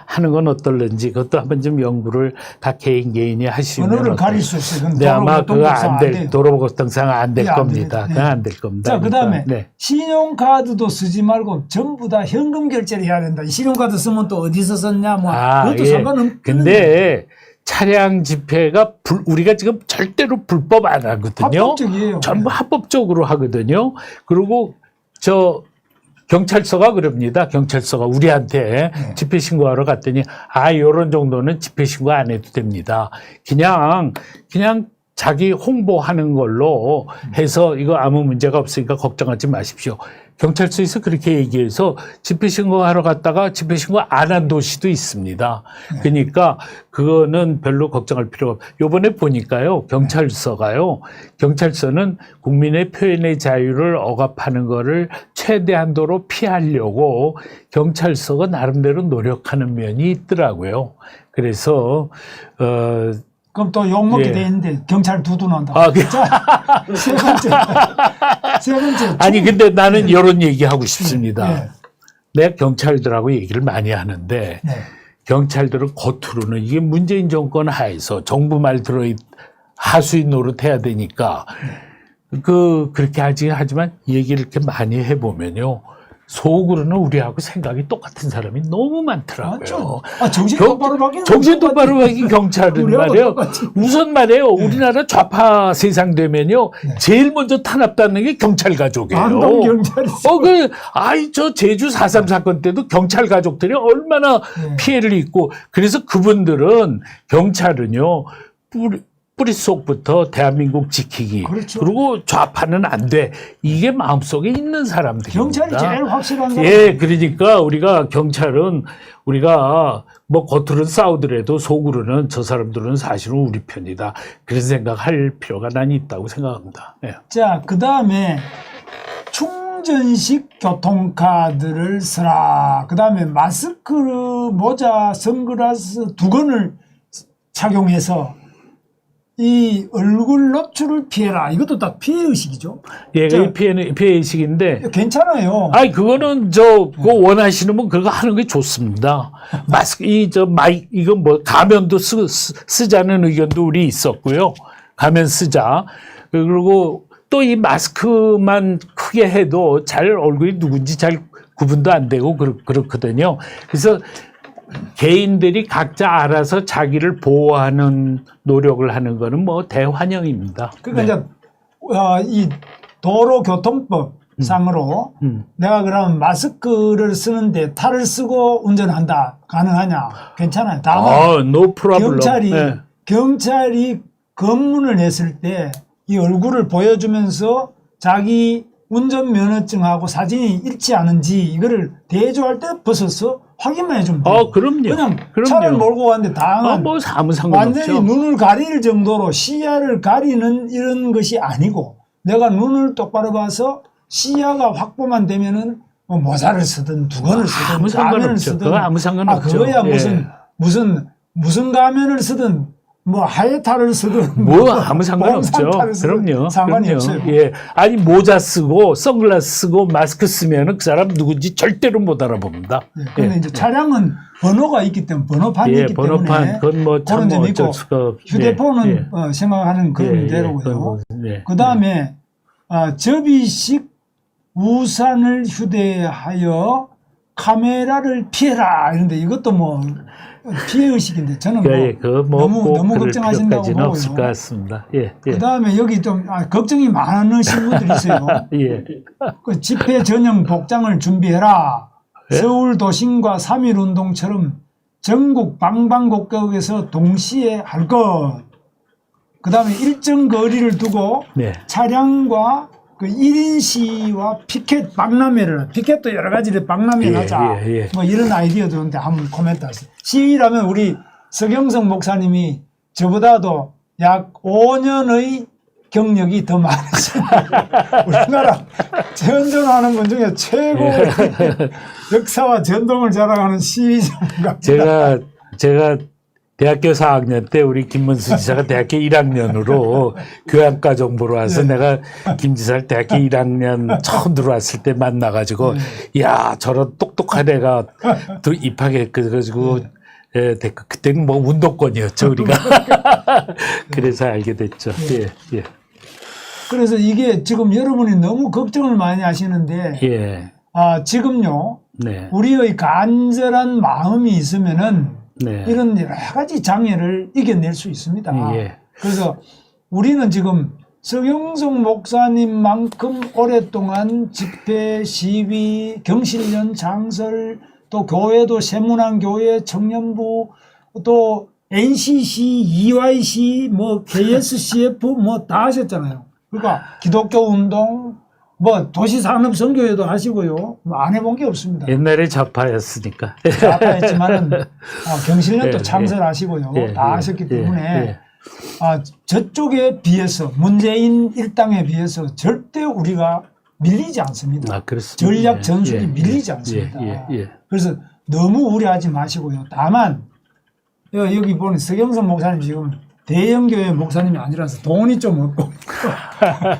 하는 건 어떨런지 그것도 한번 좀 연구를 각 개인이 하시면 번호를 가릴 수 있어요. 네, 아마 그거 도로교통상 안 될 겁니다. 그건 안 될 겁니다. 자, 그다음에 신용카드도 쓰지 말고 전부 다 현금 결제를 해야 된다. 신용카드 쓰면 또 어디서 썼냐 뭐 그것도 상관없는. 근데 차량 집회가 우리가 지금 절대로 불법 안 하거든요. 합법적이에요. 전부 합법적으로 하거든요. 그리고 경찰서가 그럽니다. 경찰서가 우리한테 집회 신고하러 갔더니 요런 정도는 집회 신고 안 해도 됩니다. 그냥 자기 홍보하는 걸로 해서 이거 아무 문제가 없으니까 걱정하지 마십시오. 경찰서에서 그렇게 얘기해서 집회 신고하러 갔다가 집회 신고 안 한 도시도 있습니다. 그러니까 그거는 별로 걱정할 필요가 없어요. 요번에 보니까요. 경찰서는 국민의 표현의 자유를 억압하는 거를 최대한도로 피하려고 경찰서가 나름대로 노력하는 면이 있더라고요. 그래서 그럼 또 욕먹게 예. 돼 있는데 경찰 두둔한다. 아, 자, 세 번째. 세 번째. 아니 근데 나는 이런 얘기하고 싶습니다. 예. 내가 경찰들하고 얘기를 많이 하는데 네. 경찰들은 겉으로는 이게 문재인 정권 하에서 정부 말 들어 하수인 노릇해야 되니까 그렇게 하지만 얘기를 이렇게 많이 해보면요. 속으로는 우리하고 생각이 똑같은 사람이 너무 많더라고요. 맞죠. 정신 똑바로 바뀌는 정신 똑바로 바뀐 경찰은 우리하고 말이에요. 똑같이. 우선 말이에요. 우리나라 좌파 세상 되면요. 제일 먼저 탄압받는 게 경찰 가족이에요. 안동 경찰이. 저 제주 4.3 사건 때도 경찰 가족들이 얼마나 피해를 입고 그래서 그분들은 경찰은요. 뿌리 속부터 대한민국 지키기. 그렇죠. 그리고 좌파는 안 돼. 이게 마음속에 있는 사람들입니다. 경찰이 제일 확실한 거. 예, 그러니까 우리가 경찰은 우리가 뭐 겉으로는 싸우더라도 속으로는 저 사람들은 사실은 우리 편이다. 그런 생각할 필요가 난 있다고 생각합니다. 예. 자, 그 다음에 충전식 교통카드를 쓰라. 그 다음에 마스크, 모자, 선글라스 두건을 착용해서 이 얼굴 노출을 피해라. 이것도 다 피해의식이죠. 예, 자, 피해의식인데. 괜찮아요. 아니, 그거는 그거 원하시는 분 그거 하는 게 좋습니다. 마스크, 이건 뭐, 가면도 쓰자는 의견도 우리 있었고요. 가면 쓰자. 그리고 또 이 마스크만 크게 해도 잘 얼굴이 누군지 잘 구분도 안 되고 그렇거든요. 그래서 개인들이 각자 알아서 자기를 보호하는 노력을 하는 거는 뭐 대환영입니다. 그러니까 네. 이제 이 도로교통법 상으로 내가 그럼 마스크를 쓰는데 탈을 쓰고 운전한다 가능하냐? 괜찮아요. 다만 no problem. 경찰이 검문을 냈을 때 이 얼굴을 보여주면서 자기 운전면허증하고 사진이 일치하는지 이거를 대조할 때 벗어서 확인만 해주면 돼요. 그럼요. 그냥 그럼요. 차를 몰고 갔는데 당한 뭐 아무 상관없죠. 완전히 눈을 가릴 정도로 시야를 가리는 이런 것이 아니고 내가 눈을 똑바로 봐서 시야가 확보만 되면은 뭐 모자를 쓰든 두건을 쓰든 아무 가면을 상관없죠. 쓰든 그거 아무 상관없죠. 그거야 예. 무슨 가면을 쓰든 뭐 하회탈을 쓰든 뭐 아무 상관없죠. 몽상탈을 쓰든 그럼요. 상관이 그럼요. 없어요. 예. 아니 모자 쓰고 선글라스 쓰고 마스크 쓰면은 그 사람 누군지 절대로 못 알아봅니다. 그런데 예. 이제 차량은 번호가 있기 때문에 번호판이 있기 번호판 때문에 그건 뭐 참 그런 점이 어쩔 있고 수가 휴대폰은 생각하는 그런 대로고요. 그 다음에 접이식 우산을 휴대하여 카메라를 피해라 이런데 이것도 뭐 피해의식인데 저는 너무 걱정하신다고 보고요. 없을 것 같습니다. 예. 그 다음에 여기 좀 걱정이 많으신 분들이 있어요. 예. 그 집회 전용 복장을 준비해라. 예? 서울 도심과 3.1운동처럼 전국 방방곡곡에서 동시에 할 것. 그 다음에 일정 거리를 두고 차량과 그 1인 시위와 피켓 박람회를 피켓도 여러 가지를 박람회 하자. 뭐 이런 아이디어도 있는데 한번 코멘트 하세요. 시위라면 우리 서경석 목사님이 저보다도 약 5년의 경력이 더 많으십니다. 우리나라 전전하는 분 중에 최고의 역사와 전통을 자랑하는 시위 전문가입니다. 제가 대학교 4학년 때 우리 김문수 지사가 대학교 1학년으로 교양과 정보로 와서 내가 김 지사를 대학교 1학년 처음 들어왔을 때 만나가지고 야 저런 똑똑한 애가 또 입학해가지고 그때는 뭐 운동권이었죠 우리가. 그래서 알게 됐죠. 예. 그래서 이게 지금 여러분이 너무 걱정을 많이 하시는데 지금요 우리의 간절한 마음이 있으면은 이런 여러 가지 장애를 이겨낼 수 있습니다. 그래서 우리는 지금 서경석 목사님만큼 오랫동안 집회, 시위, 경실련, 장설, 또 교회도 세문안 교회, 청년부, 또 NCC, EYC, 뭐 KSCF 뭐 다 하셨잖아요. 그러니까 기독교 운동, 뭐 도시산업선교회도 하시고요. 뭐 안 해본 게 없습니다. 옛날에 좌파였으니까. 좌파였지만은 경실련도 창설하시고요. 다 하셨기 때문에 저쪽에 비해서 문재인 일당에 비해서 절대 우리가 밀리지 않습니다. 전략 전술이 밀리지 않습니다. 그래서 너무 우려하지 마시고요. 다만 여기 보는 서경석 목사님 지금 대형 교회 목사님이 아니라서 돈이 좀 없고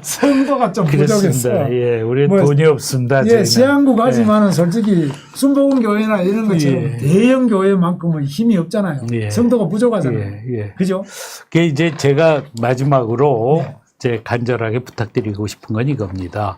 성도가 좀 부족했어. 그렇습니다. 예, 우리 뭐, 돈이 없습니다. 예, 저희는. 세한국 하지만은 예. 솔직히 순복음 교회나 이런 것처럼 예. 대형 교회만큼은 힘이 없잖아요. 예. 성도가 부족하잖아요. 예, 예. 그죠? 그 이제 제가 마지막으로 네. 이제 간절하게 부탁드리고 싶은 건 이겁니다.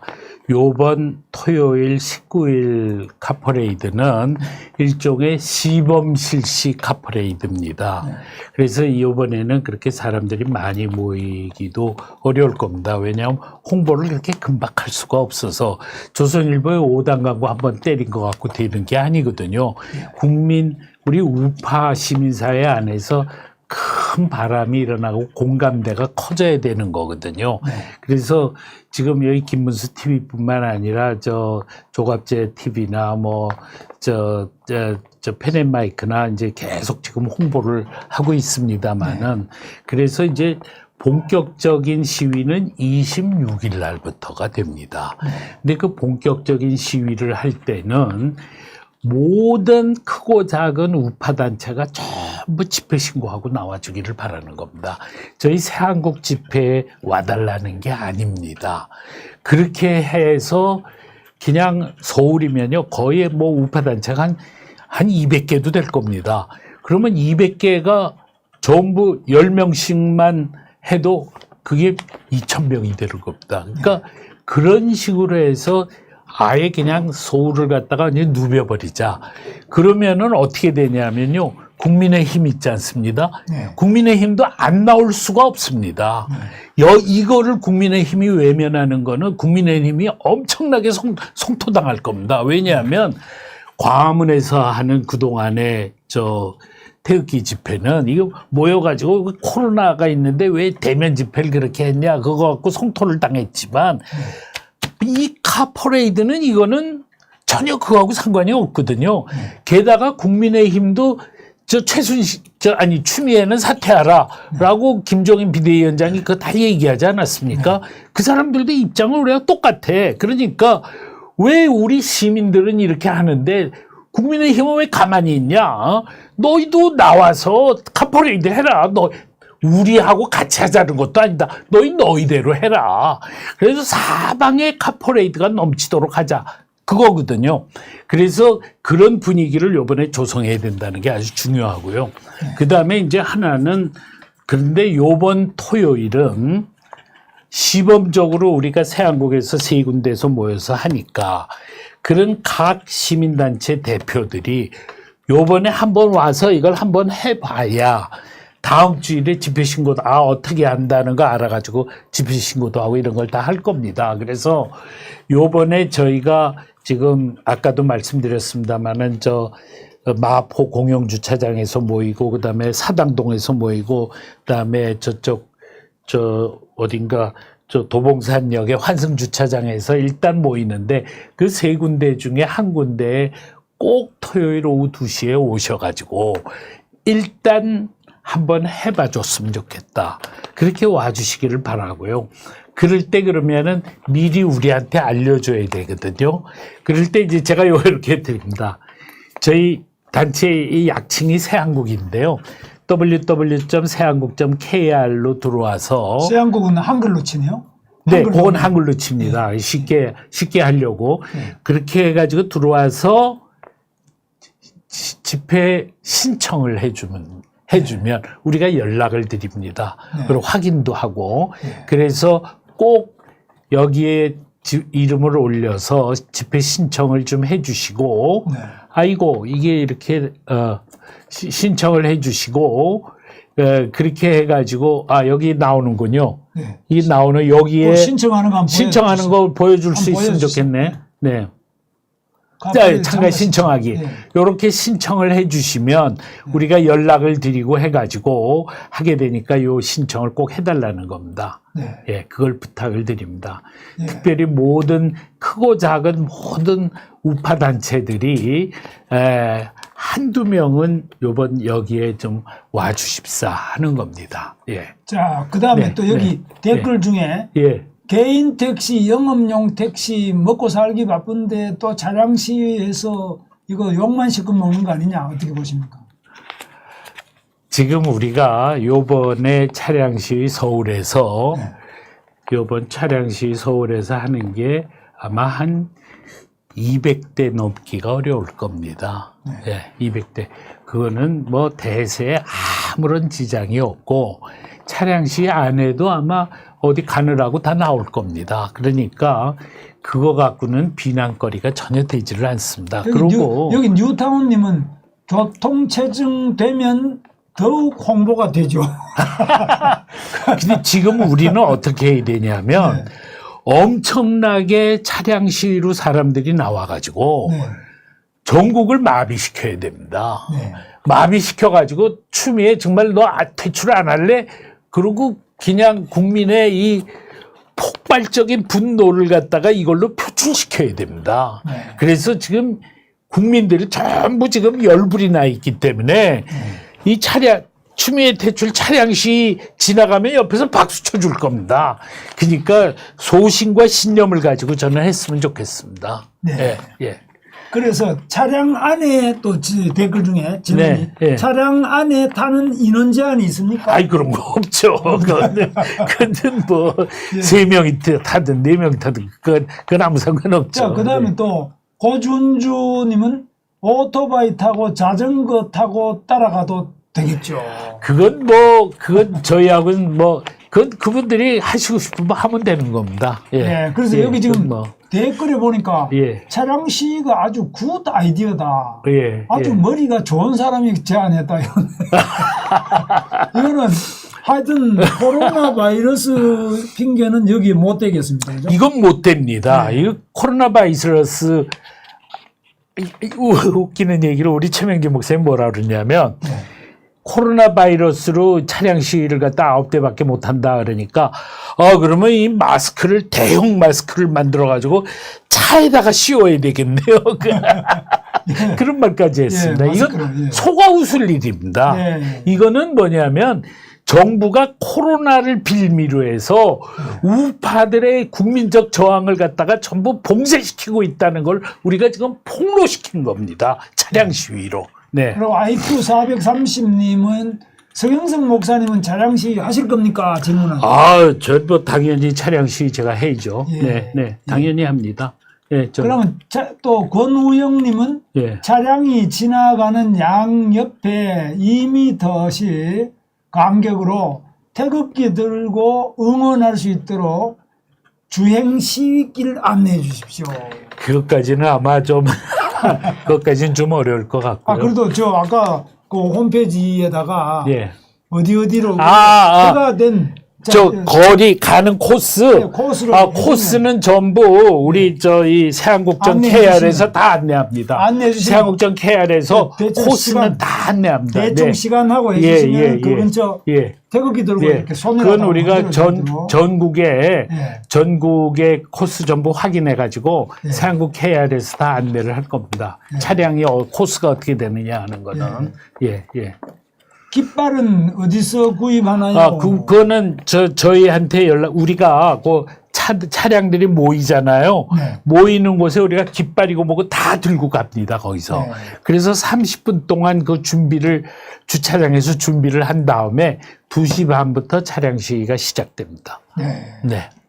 요번 토요일 19일 카퍼레이드는 일종의 시범 실시 카퍼레이드입니다. 네. 그래서 이번에는 그렇게 사람들이 많이 모이기도 어려울 겁니다. 왜냐하면 홍보를 그렇게 금방 할 수가 없어서 조선일보의 5단 광고 한번 때린 것 갖고 되는 게 아니거든요. 국민, 우리 우파 시민사회 안에서 큰 바람이 일어나고 공감대가 커져야 되는 거거든요. 네. 그래서 지금 여기 김문수 TV뿐만 아니라 저 조갑재 TV나 뭐 저 펜앤마이크나 이제 계속 지금 홍보를 하고 있습니다만은 그래서 이제 본격적인 시위는 26일 날부터가 됩니다. 근데 그 본격적인 시위를 할 때는 모든 크고 작은 우파 단체가 전부 집회 신고하고 나와주기를 바라는 겁니다. 저희 새한국 집회에 와달라는 게 아닙니다. 그렇게 해서 그냥 서울이면요 거의 뭐 우파 단체가 한 200개도 될 겁니다. 그러면 200개가 전부 10명씩만 해도 그게 2,000명이 되는 겁니다. 그러니까 그런 식으로 해서 아예 그냥 서울을 갖다가 이제 누벼버리자. 그러면은 어떻게 되냐면요. 국민의힘 있지 않습니다. 네. 국민의힘도 안 나올 수가 없습니다. 이거를 국민의힘이 외면하는 거는 국민의힘이 엄청나게 성토당할 겁니다. 왜냐하면 광화문에서 하는 그동안의 태극기 집회는 이거 모여가지고 코로나가 있는데 왜 대면 집회를 그렇게 했냐 그거 갖고 성토를 당했지만 이 카퍼레이드는 이거는 전혀 그거하고 상관이 없거든요. 게다가 국민의힘도 추미애는 사퇴하라라고 김종인 비대위원장이 그거 다 얘기하지 않았습니까? 그 사람들도 입장은 우리가 똑같아. 그러니까 왜 우리 시민들은 이렇게 하는데 국민의힘은 왜 가만히 있냐? 너희도 나와서 카퍼레이드 해라. 우리하고 같이 하자는 것도 아니다. 너희대로 해라. 그래서 사방에 카퍼레이드가 넘치도록 하자. 그거거든요. 그래서 그런 분위기를 이번에 조성해야 된다는 게 아주 중요하고요. 그 다음에 이제 하나는 그런데 이번 토요일은 시범적으로 우리가 새한국에서 3군데에서 모여서 하니까 그런 각 시민단체 대표들이 요번에 한번 와서 이걸 한번 해봐야 다음 주일에 집회신고도 어떻게 한다는 거 알아가지고 집회신고도 하고 이런 걸 다 할 겁니다. 그래서 요번에 저희가 지금 아까도 말씀드렸습니다만은 마포 공영주차장에서 모이고 그다음에 사당동에서 모이고 그다음에 어딘가 도봉산역의 환승주차장에서 일단 모이는데 그 3군데 중에 한 군데에 꼭 토요일 오후 2시에 오셔가지고 일단 한번 해봐 줬으면 좋겠다. 그렇게 와주시기를 바라고요. 그럴 때 그러면은 미리 우리한테 알려줘야 되거든요. 그럴 때 이제 제가 이렇게 드립니다. 저희 단체의 약칭이 새한국인데요. www.새한국.kr로 들어와서 새한국은 한글로 치네요. 네, 그건 한글로 칩니다. 쉽게 하려고. 그렇게 해가지고 들어와서 집회 신청을 해주면 우리가 연락을 드립니다. 그리고 확인도 하고. 그래서 꼭 여기에 이름을 올려서 집회 신청을 좀 해주시고, 아이고, 이게 이렇게, 신청을 해주시고, 그렇게 해가지고, 여기 나오는군요. 이 나오는 여기에 신청하는 거 보여줄 수 있으면 좋겠네. 네. 참가 신청하기. 이렇게 신청을 해주시면 우리가 연락을 드리고 해가지고 하게 되니까 요 신청을 꼭 해달라는 겁니다. 예, 그걸 부탁을 드립니다. 특별히 모든 크고 작은 모든 우파 단체들이 한두 명은 요번 여기에 좀 와주십사 하는 겁니다. 예. 자, 그 다음에 또 여기 댓글 중에 개인 택시, 영업용 택시 먹고 살기 바쁜데 또 차량 시위해서 이거 욕만 시켜 먹는 거 아니냐 어떻게 보십니까? 지금 우리가 요번에 차량 시위 서울에서 요번 차량 시위 서울에서 하는 게 아마 한 200대 넘기가 어려울 겁니다. 네, 200대. 그거는 뭐 대세에 아무런 지장이 없고 차량 시위 안에도 아마 어디 가느라고 다 나올 겁니다. 그러니까 그거 갖고는 비난거리가 전혀 되지를 않습니다. 그리고 여기 뉴타운님은 교통체증 되면 더욱 홍보가 되죠. 근데 지금 우리는 어떻게 해야 되냐면 엄청나게 차량 시위로 사람들이 나와가지고 전국을 마비시켜야 됩니다. 마비시켜가지고 추미애 정말 너 퇴출 안 할래? 그러고 그냥 국민의 이 폭발적인 분노를 갖다가 이걸로 표출시켜야 됩니다. 그래서 지금 국민들이 전부 지금 열불이 나 있기 때문에 이 차량 추미애 퇴출 차량 시 지나가면 옆에서 박수 쳐줄 겁니다. 그러니까 소신과 신념을 가지고 저는 했으면 좋겠습니다. 네. 예. 그래서 차량 안에 또 댓글 중에 질문이 네. 차량 안에 타는 인원 제한이 있습니까? 아이 그런 거 없죠. 그거는 뭐 3명이 타든 4명이 타든 그건 아무 상관없죠. 자, 그다음에 또 고준주님은 오토바이 타고 자전거 타고 따라가도 되겠죠. 그건 저희하고는 그분들이 하시고 싶으면 하면 되는 겁니다. 예. 네, 그래서 여기 지금 뭐. 댓글에 보니까 차량 시위가 아주 굿 아이디어다. 아주 머리가 좋은 사람이 제안했다. 이거는 하여튼 코로나 바이러스 핑계는 여기 못 되겠습니다. 그죠? 이건 못 됩니다. 이거 코로나 바이러스 웃기는 얘기를 우리 최명기 목사님 뭐라 그러냐면 코로나 바이러스로 차량 시위를 갖다 9대밖에 못 한다 그러니까 그러면 이 마스크를 대형 마스크를 만들어 가지고 차에다가 씌워야 되겠네요. 그런 말까지 했습니다. 이건 속아 웃을 일입니다. 이거는 뭐냐면 정부가 코로나를 빌미로 해서 우파들의 국민적 저항을 갖다가 전부 봉쇄시키고 있다는 걸 우리가 지금 폭로시킨 겁니다. 차량 시위로. 네. 그리고 IQ 430님은 서경석 목사님은 차량 시위 하실 겁니까? 질문은. 저 뭐 당연히 차량 시위 제가 해야죠. 네, 당연히 합니다. 그러면 또 권우영님은 차량이 지나가는 양 옆에 2m씩 간격으로 태극기 들고 응원할 수 있도록 주행 시위길 안내해 주십시오. 그것까지는 아마 좀 그것까지는 좀 어려울 것 같고요. 그래도 아까 그 홈페이지에다가 어디로 된 거리 가는 코스, 코스는 전부 우리 이 세한국정 KR에서 다 안내합니다. 세한국정 KR에서 코스는 다 안내합니다. 대충 시간하고 해주시면 그 근처 태극기 들고 이렇게 손으로 그건 우리가 전국의 코스 전부 확인해 가지고 세한국 KR에서 다 안내를 할 겁니다. 차량이 코스가 어떻게 되느냐 하는 거는 깃발은 어디서 구입하나요? 그거는 저희한테 우리가 차량들이 모이잖아요. 모이는 곳에 우리가 깃발이고 뭐고 다 들고 갑니다, 거기서. 그래서 30분 동안 그 주차장에서 준비를 한 다음에 2시 반부터 차량 시위가 시작됩니다.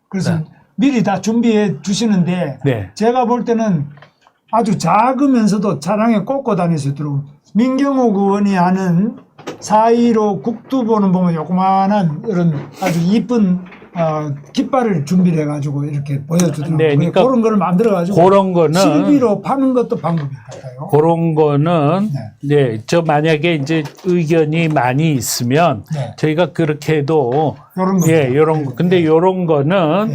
그래서 미리 다 준비해 주시는데 제가 볼 때는 아주 작으면서도 차량에 꽂고 다닐 수 있도록 민경욱 의원이 하는 4.15 국두보는 보면 요그만한 이런 아주 이쁜 깃발을 준비를 해가지고 이렇게 보여주더라고요. 그러니까 그런 거를 만들어가지고 그런 거는 실비로 파는 것도 방법이 같아요. 그런 거는 저 만약에 이제 의견이 많이 있으면 저희가 그렇게 해도 요런 거. 근데 요런 거는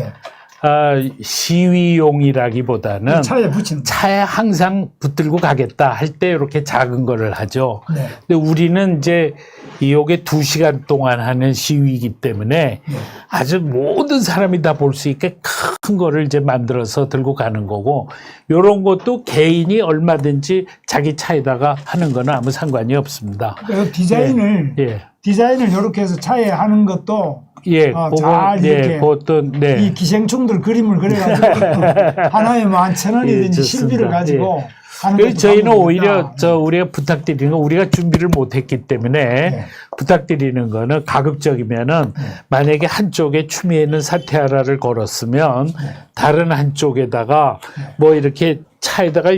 시위용이라기보다는 차에 항상 붙들고 가겠다 할 때 이렇게 작은 거를 하죠. 근데 우리는 이제 이게 2시간 동안 하는 시위이기 때문에 아주 모든 사람이 다 볼 수 있게 큰 거를 이제 만들어서 들고 가는 거고, 요런 것도 개인이 얼마든지 자기 차에다가 하는 거는 아무 상관이 없습니다. 디자인을 이렇게 해서 차에 하는 것도 잘 이렇게 이 기생충들 그림을 그려가지고 하나에 뭐 1,000원이든지 실비를 가지고 하는 그래서 것도 저희는 방법이다. 오히려 우리가 부탁드리는 거 우리가 준비를 못했기 때문에 네. 부탁드리는 거는 가급적이면은 네. 만약에 한쪽에 추미애는 사퇴하라를 걸었으면 다른 한쪽에다가 뭐 이렇게 차에다가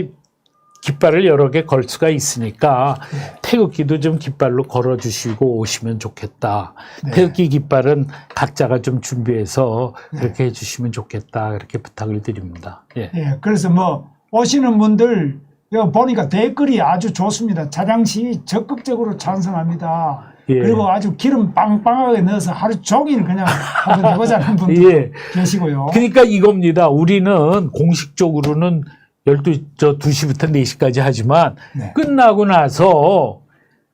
깃발을 여러 개 걸 수가 있으니까 태극기도 좀 깃발로 걸어주시고 오시면 좋겠다. 네. 태극기 깃발은 각자가 좀 준비해서 그렇게 해주시면 좋겠다. 그렇게 부탁을 드립니다. 예. 예, 그래서 뭐 오시는 분들 여기 보니까 댓글이 아주 좋습니다. 차량 시위 적극적으로 찬성합니다. 예. 그리고 아주 기름 빵빵하게 넣어서 하루 종일 그냥 한번 해보자는 분도 예. 계시고요. 그러니까 이겁니다. 우리는 공식적으로는 2시부터 4시까지 하지만 네. 끝나고 나서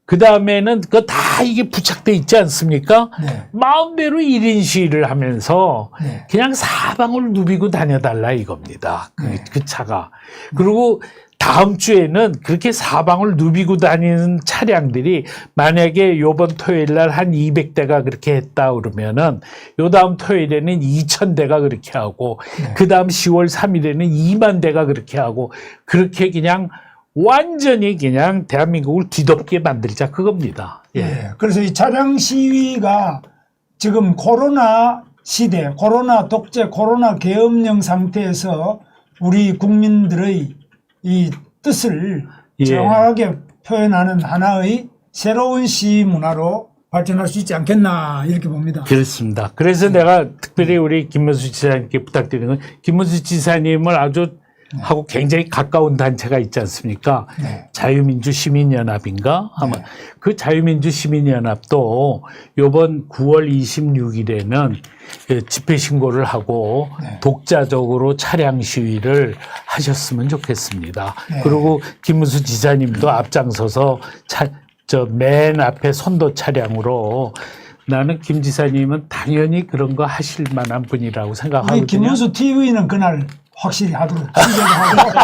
그 다음에는 다 이게 부착돼 있지 않습니까? 네. 마음대로 1인 시위를 하면서 네. 그냥 사방을 누비고 다녀달라 이겁니다. 네. 그 차가. 그리고 다음 주에는 그렇게 사방을 누비고 다니는 차량들이 만약에 요번 토요일 날 한 200대가 그렇게 했다 그러면은 요 다음 토요일에는 2000대가 그렇게 하고 네. 그 다음 10월 3일에는 2만 대가 그렇게 하고 그렇게 그냥 완전히 그냥 대한민국을 뒤덮게 만들자 그겁니다. 예. 예, 그래서 이 차량 시위가 지금 코로나 시대, 코로나 독재, 코로나 계엄령 상태에서 우리 국민들의 이 뜻을 예. 정확하게 표현하는 하나의 새로운 시위 문화로 발전할 수 있지 않겠나 이렇게 봅니다. 그렇습니다. 그래서 내가 특별히 우리 김문수 지사님께 부탁드리는 건 김문수 지사님을 아주 하고 굉장히 가까운 단체가 있지 않습니까? 네. 자유민주시민연합인가? 아마 그 자유민주시민연합도 요번 9월 26일에는 집회 신고를 하고 네. 독자적으로 차량 시위를 하셨으면 좋겠습니다. 네. 그리고 김문수 지사님도 앞장서서 맨 앞에 선도 차량으로 나는 김 지사님은 당연히 그런 거 하실 만한 분이라고 생각하거든요. 우리 김문수 TV는 그날 확실히 하도록 취재를 하고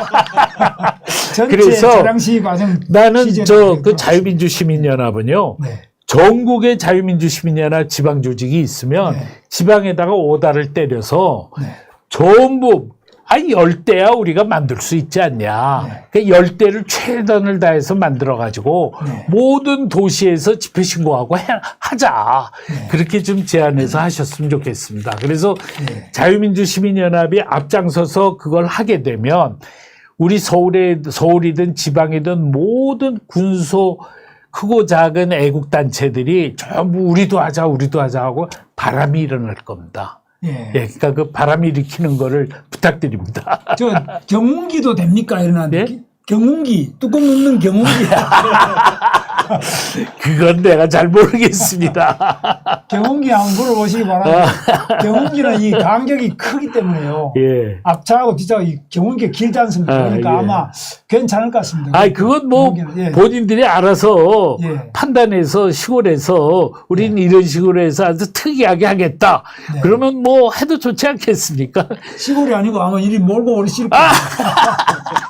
전체 그래서 차량 시위 과정 나는 취재를 그 하도록 자유민주시민연합은요. 네. 전국에 자유민주시민연합 지방 조직이 있으면 네. 지방에다가 오다를 때려서 네. 전부 10대야 우리가 만들 수 있지 않냐. 네. 그 10대를 최선을 다해서 만들어가지고 네. 모든 도시에서 집회 신고하고 하자. 네. 그렇게 좀 제안해서 하셨으면 좋겠습니다. 그래서 네. 자유민주시민연합이 앞장서서 그걸 하게 되면 우리 서울이든 지방이든 모든 군소 크고 작은 애국단체들이 전부 우리도 하자 하고 바람이 일어날 겁니다. 예. 예, 그러니까 그 바람이 일으키는 거를 부탁드립니다. 저 경운기도 됩니까? 이러는데 예? 경운기 뚜껑 넣는 경운기 그건 내가 잘 모르겠습니다. 경운기 한번 물어보시기 바랍니다. 경운기는 이 간격이 크기 때문에요. 예. 앞차하고 뒤차하고 이 경운기가 길지 않습니까? 그러니까 예. 아마 괜찮을 것 같습니다. 아이, 그건 뭐 경운기는, 예. 본인들이 알아서 예. 판단해서 시골에서 우리는 이런 식으로 해서 아주 특이하게 하겠다. 네. 그러면 뭐 해도 좋지 않겠습니까? 시골이 아니고 아마 이리 몰고 오실 거예요.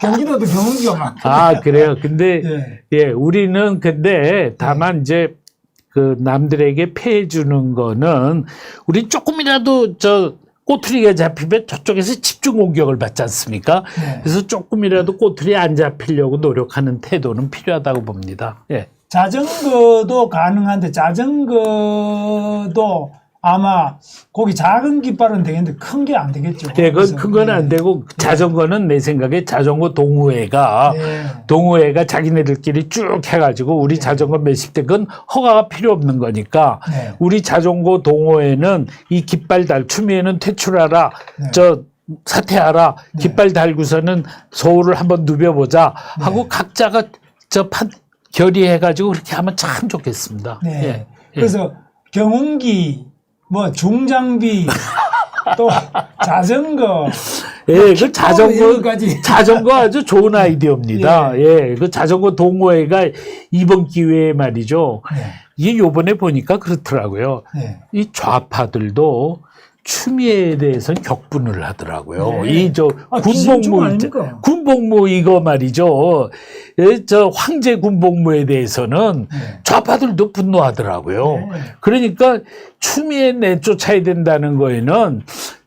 경기도도 경운기가 많거든요. 아, 그래요. 근데 예. 예, 우리는 근데 다만 이제 그 남들에게 폐해 주는 거는 우리 조금이라도 꼬투리가 잡히면 저쪽에서 집중 공격을 받지 않습니까? 네. 그래서 조금이라도 꼬투리 안 잡히려고 노력하는 태도는 필요하다고 봅니다. 예. 자전거도 가능한데 자전거도 아마 거기 작은 깃발은 되겠는데 큰 게 안 되겠죠. 예, 그래서, 큰 건 안 되고 자전거는 내 생각에 자전거 동호회가 예. 동호회가 자기네들끼리 쭉 해가지고 우리 자전거 몇십 대 그건 허가가 필요 없는 거니까 네. 우리 자전거 동호회는 이 깃발 추미애는 퇴출하라 네. 사퇴하라 깃발 달고서는 서울을 한번 누벼보자 하고 각자가 결의해가지고 그렇게 하면 참 좋겠습니다. 네. 예. 그래서 경운기, 뭐 중장비, 또 자전거, 예, 그 여기까지. 자전거 아주 좋은 아이디어입니다. 예, 그 자전거 동호회가 이번 기회에 말이죠. 네. 이게 요번에 보니까 그렇더라고요. 네. 이 좌파들도 추미애에 대해서는 격분을 하더라고요. 네. 기생충 아닙니까? 군복무 이거 말이죠. 예, 황제 군복무에 대해서는 네. 좌파들도 분노하더라고요. 네. 그러니까 추미애 내쫓아야 된다는 거에는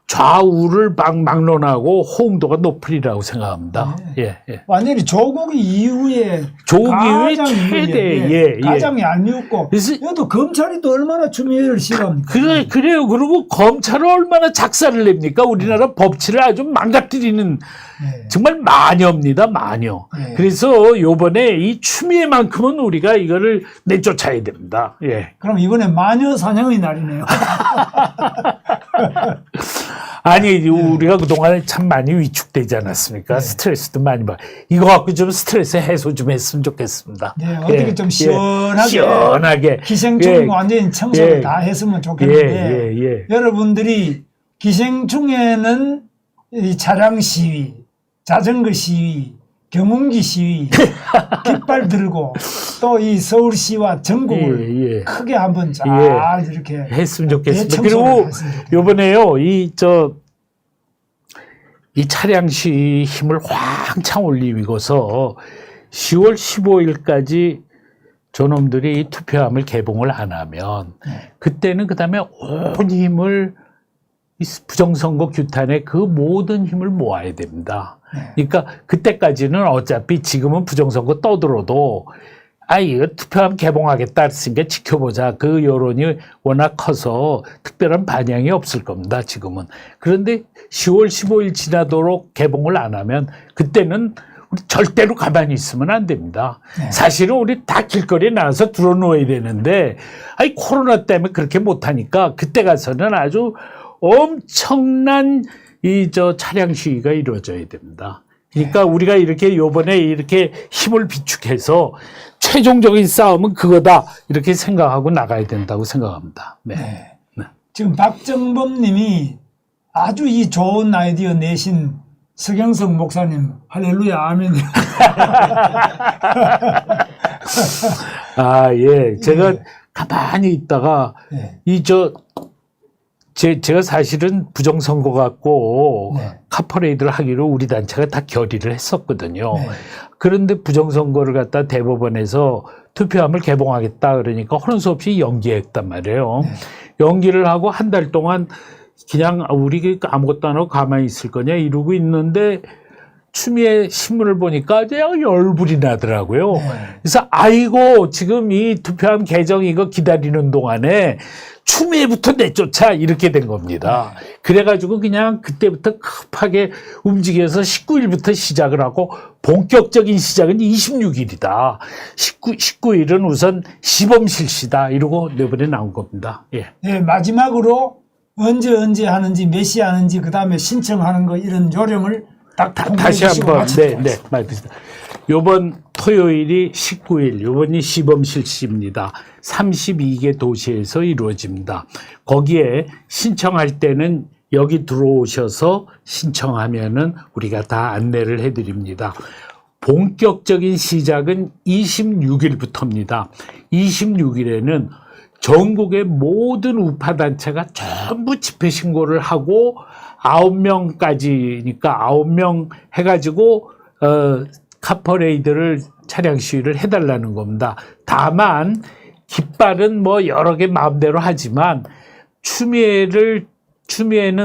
좌우를 막론하고 호응도가 높으리라고 생각합니다. 네. 예. 완전히 조국 이후에 조국 이후에 가장 최대, 이후에, 예. 가장 얄미웠고 그래서 이것도 검찰이 또 얼마나 추미애를 싫어합니까? 그래요. 그리고 검찰은 얼마나 작사를 냅니까? 우리나라 법치를 아주 망가뜨리는 네. 정말 마녀입니다, 마녀. 네. 그래서 요번에 이 추미애만큼은 우리가 이거를 내쫓아야 됩니다. 예. 그럼 이번에 마녀 사냥의 날이네요. 아니, 우리가 그동안에 참 많이 위축되지 않았습니까? 스트레스도 많이 받. 이거 갖고 좀 스트레스 해소 좀 했으면 좋겠습니다. 네, 어떻게 좀 시원하게, 시원하게. 기생충 완전히 청소를 다 했으면 좋겠는데 여러분들이 기생충에는 이 차량 시위, 자전거 시위, 경운기 시위, 깃발 들고 또 이 서울시와 전국을 크게 한번 잘 이렇게 했으면 좋겠습니다. 대청소를 그리고 했으면 좋겠습니다. 요번에요, 이 차량 시위 힘을 왕창 올리고서 10월 15일까지 저놈들이 투표함을 개봉을 안 하면 그때는 그 다음에 온 힘을 이 부정선거 규탄에 그 모든 힘을 모아야 됩니다. 그러니까 그때까지는 어차피 지금은 부정선거 떠들어도 이거 투표함 개봉하겠다 했으니까 지켜보자. 그 여론이 워낙 커서 특별한 반향이 없을 겁니다, 지금은. 그런데 10월 15일 지나도록 개봉을 안 하면 그때는 우리 절대로 가만히 있으면 안 됩니다. 사실은 우리 다 길거리에 나와서 들어놓아야 되는데 코로나 때문에 그렇게 못하니까 그때 가서는 아주 엄청난 차량 시위가 이루어져야 됩니다. 그러니까 우리가 이렇게 요번에 이렇게 힘을 비축해서 최종적인 싸움은 그거다 이렇게 생각하고 나가야 된다고 생각합니다. 네. 지금 박정범 님이 아주 이 좋은 아이디어 내신 서경석 목사님 할렐루야 아멘. 제가 가만히 있다가 제가 사실은 부정선거 갖고 카퍼레이드를 하기로 우리 단체가 다 결의를 했었거든요. 그런데 부정선거를 갖다 대법원에서 투표함을 개봉하겠다 그러니까 허는 수 없이 연기했단 말이에요. 연기를 하고 한 달 동안 그냥 우리 아무것도 안 하고 가만히 있을 거냐 이러고 있는데 추미애 신문을 보니까 그냥 열불이 나더라고요. 그래서 아이고 지금 이 투표함 개정 이거 기다리는 동안에 추미애부터 내쫓아 이렇게 된 겁니다. 그래가지고 그냥 그때부터 급하게 움직여서 19일부터 시작을 하고 본격적인 시작은 26일이다. 19일은 우선 시범 실시다 이러고 이번에 나온 겁니다. 네, 마지막으로 언제 하는지 몇 시 하는지 그 다음에 신청하는 거 이런 요령을 다시 한번 말씀드립니다. 요번 토요일이 19일, 요번이 시범 실시입니다. 32개 도시에서 이루어집니다. 거기에 신청할 때는 여기 들어오셔서 신청하면은 우리가 다 안내를 해드립니다. 본격적인 시작은 26일부터입니다. 26일에는 전국의 모든 우파단체가 전부 집회 신고를 하고 9명까지니까 9명 해가지고 카퍼레이드를 차량 시위를 해달라는 겁니다. 다만 깃발은 뭐 여러 개 마음대로 하지만 추미애는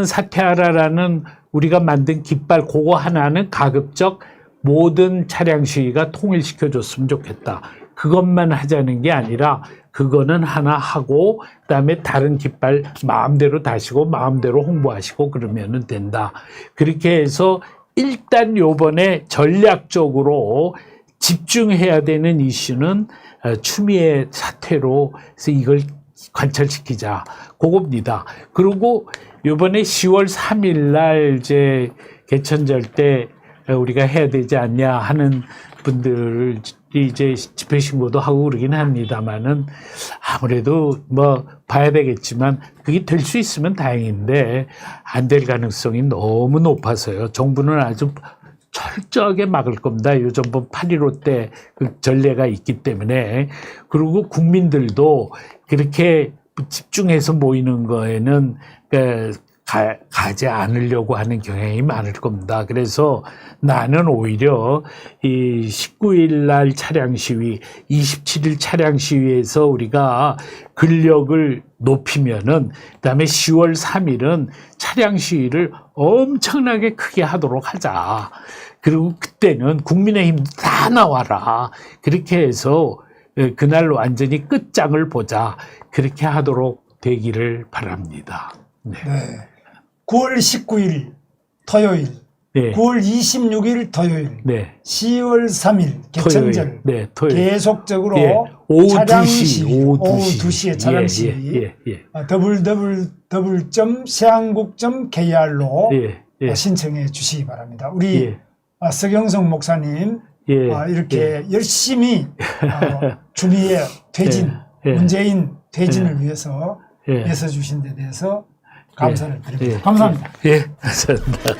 사퇴하라라는 우리가 만든 깃발 그거 하나는 가급적 모든 차량 시위가 통일시켜줬으면 좋겠다. 그것만 하자는 게 아니라 그거는 하나 하고 그다음에 다른 깃발 마음대로 다시고 마음대로 홍보하시고 그러면 된다. 그렇게 해서 일단 요번에 전략적으로 집중해야 되는 이슈는 추미애 사태로 해서 이걸 관철시키자. 그겁니다. 그리고 요번에 10월 3일 날 이제 개천절 때 우리가 해야 되지 않냐 하는 분들을 이제 집회 신고도 하고 그러긴 합니다만은 아무래도 뭐 봐야 되겠지만 그게 될 수 있으면 다행인데 안 될 가능성이 너무 높아서요. 정부는 아주 철저하게 막을 겁니다. 요즘 8.15 때 그 전례가 있기 때문에. 그리고 국민들도 그렇게 집중해서 모이는 거에는 가지 않으려고 하는 경향이 많을 겁니다. 그래서 나는 오히려 이 19일 날 차량 시위, 27일 차량 시위에서 우리가 근력을 높이면은 그다음에 10월 3일은 차량 시위를 엄청나게 크게 하도록 하자. 그리고 그때는 국민의힘 다 나와라. 그렇게 해서 그날 완전히 끝장을 보자. 그렇게 하도록 되기를 바랍니다. 네. 네. 9월 19일 토요일, 네. 9월 26일 토요일, 네. 10월 3일 개천절 토요일. 네, 토요일. 계속적으로 예. 오후 차량 2시, 시위, 오후 오후 2시. 2시에 차량 예, 시위 예, 예, www.sean국.kr로 예, 예. 신청해 주시기 바랍니다. 우리 예. 서경석 목사님 예, 이렇게 열심히 주미의 퇴진, 예, 예. 문재인 퇴진을 위해서 예. 애써주신 데 대해서 감사를 드립니다. 예. 감사합니다. 예, 감사합니다.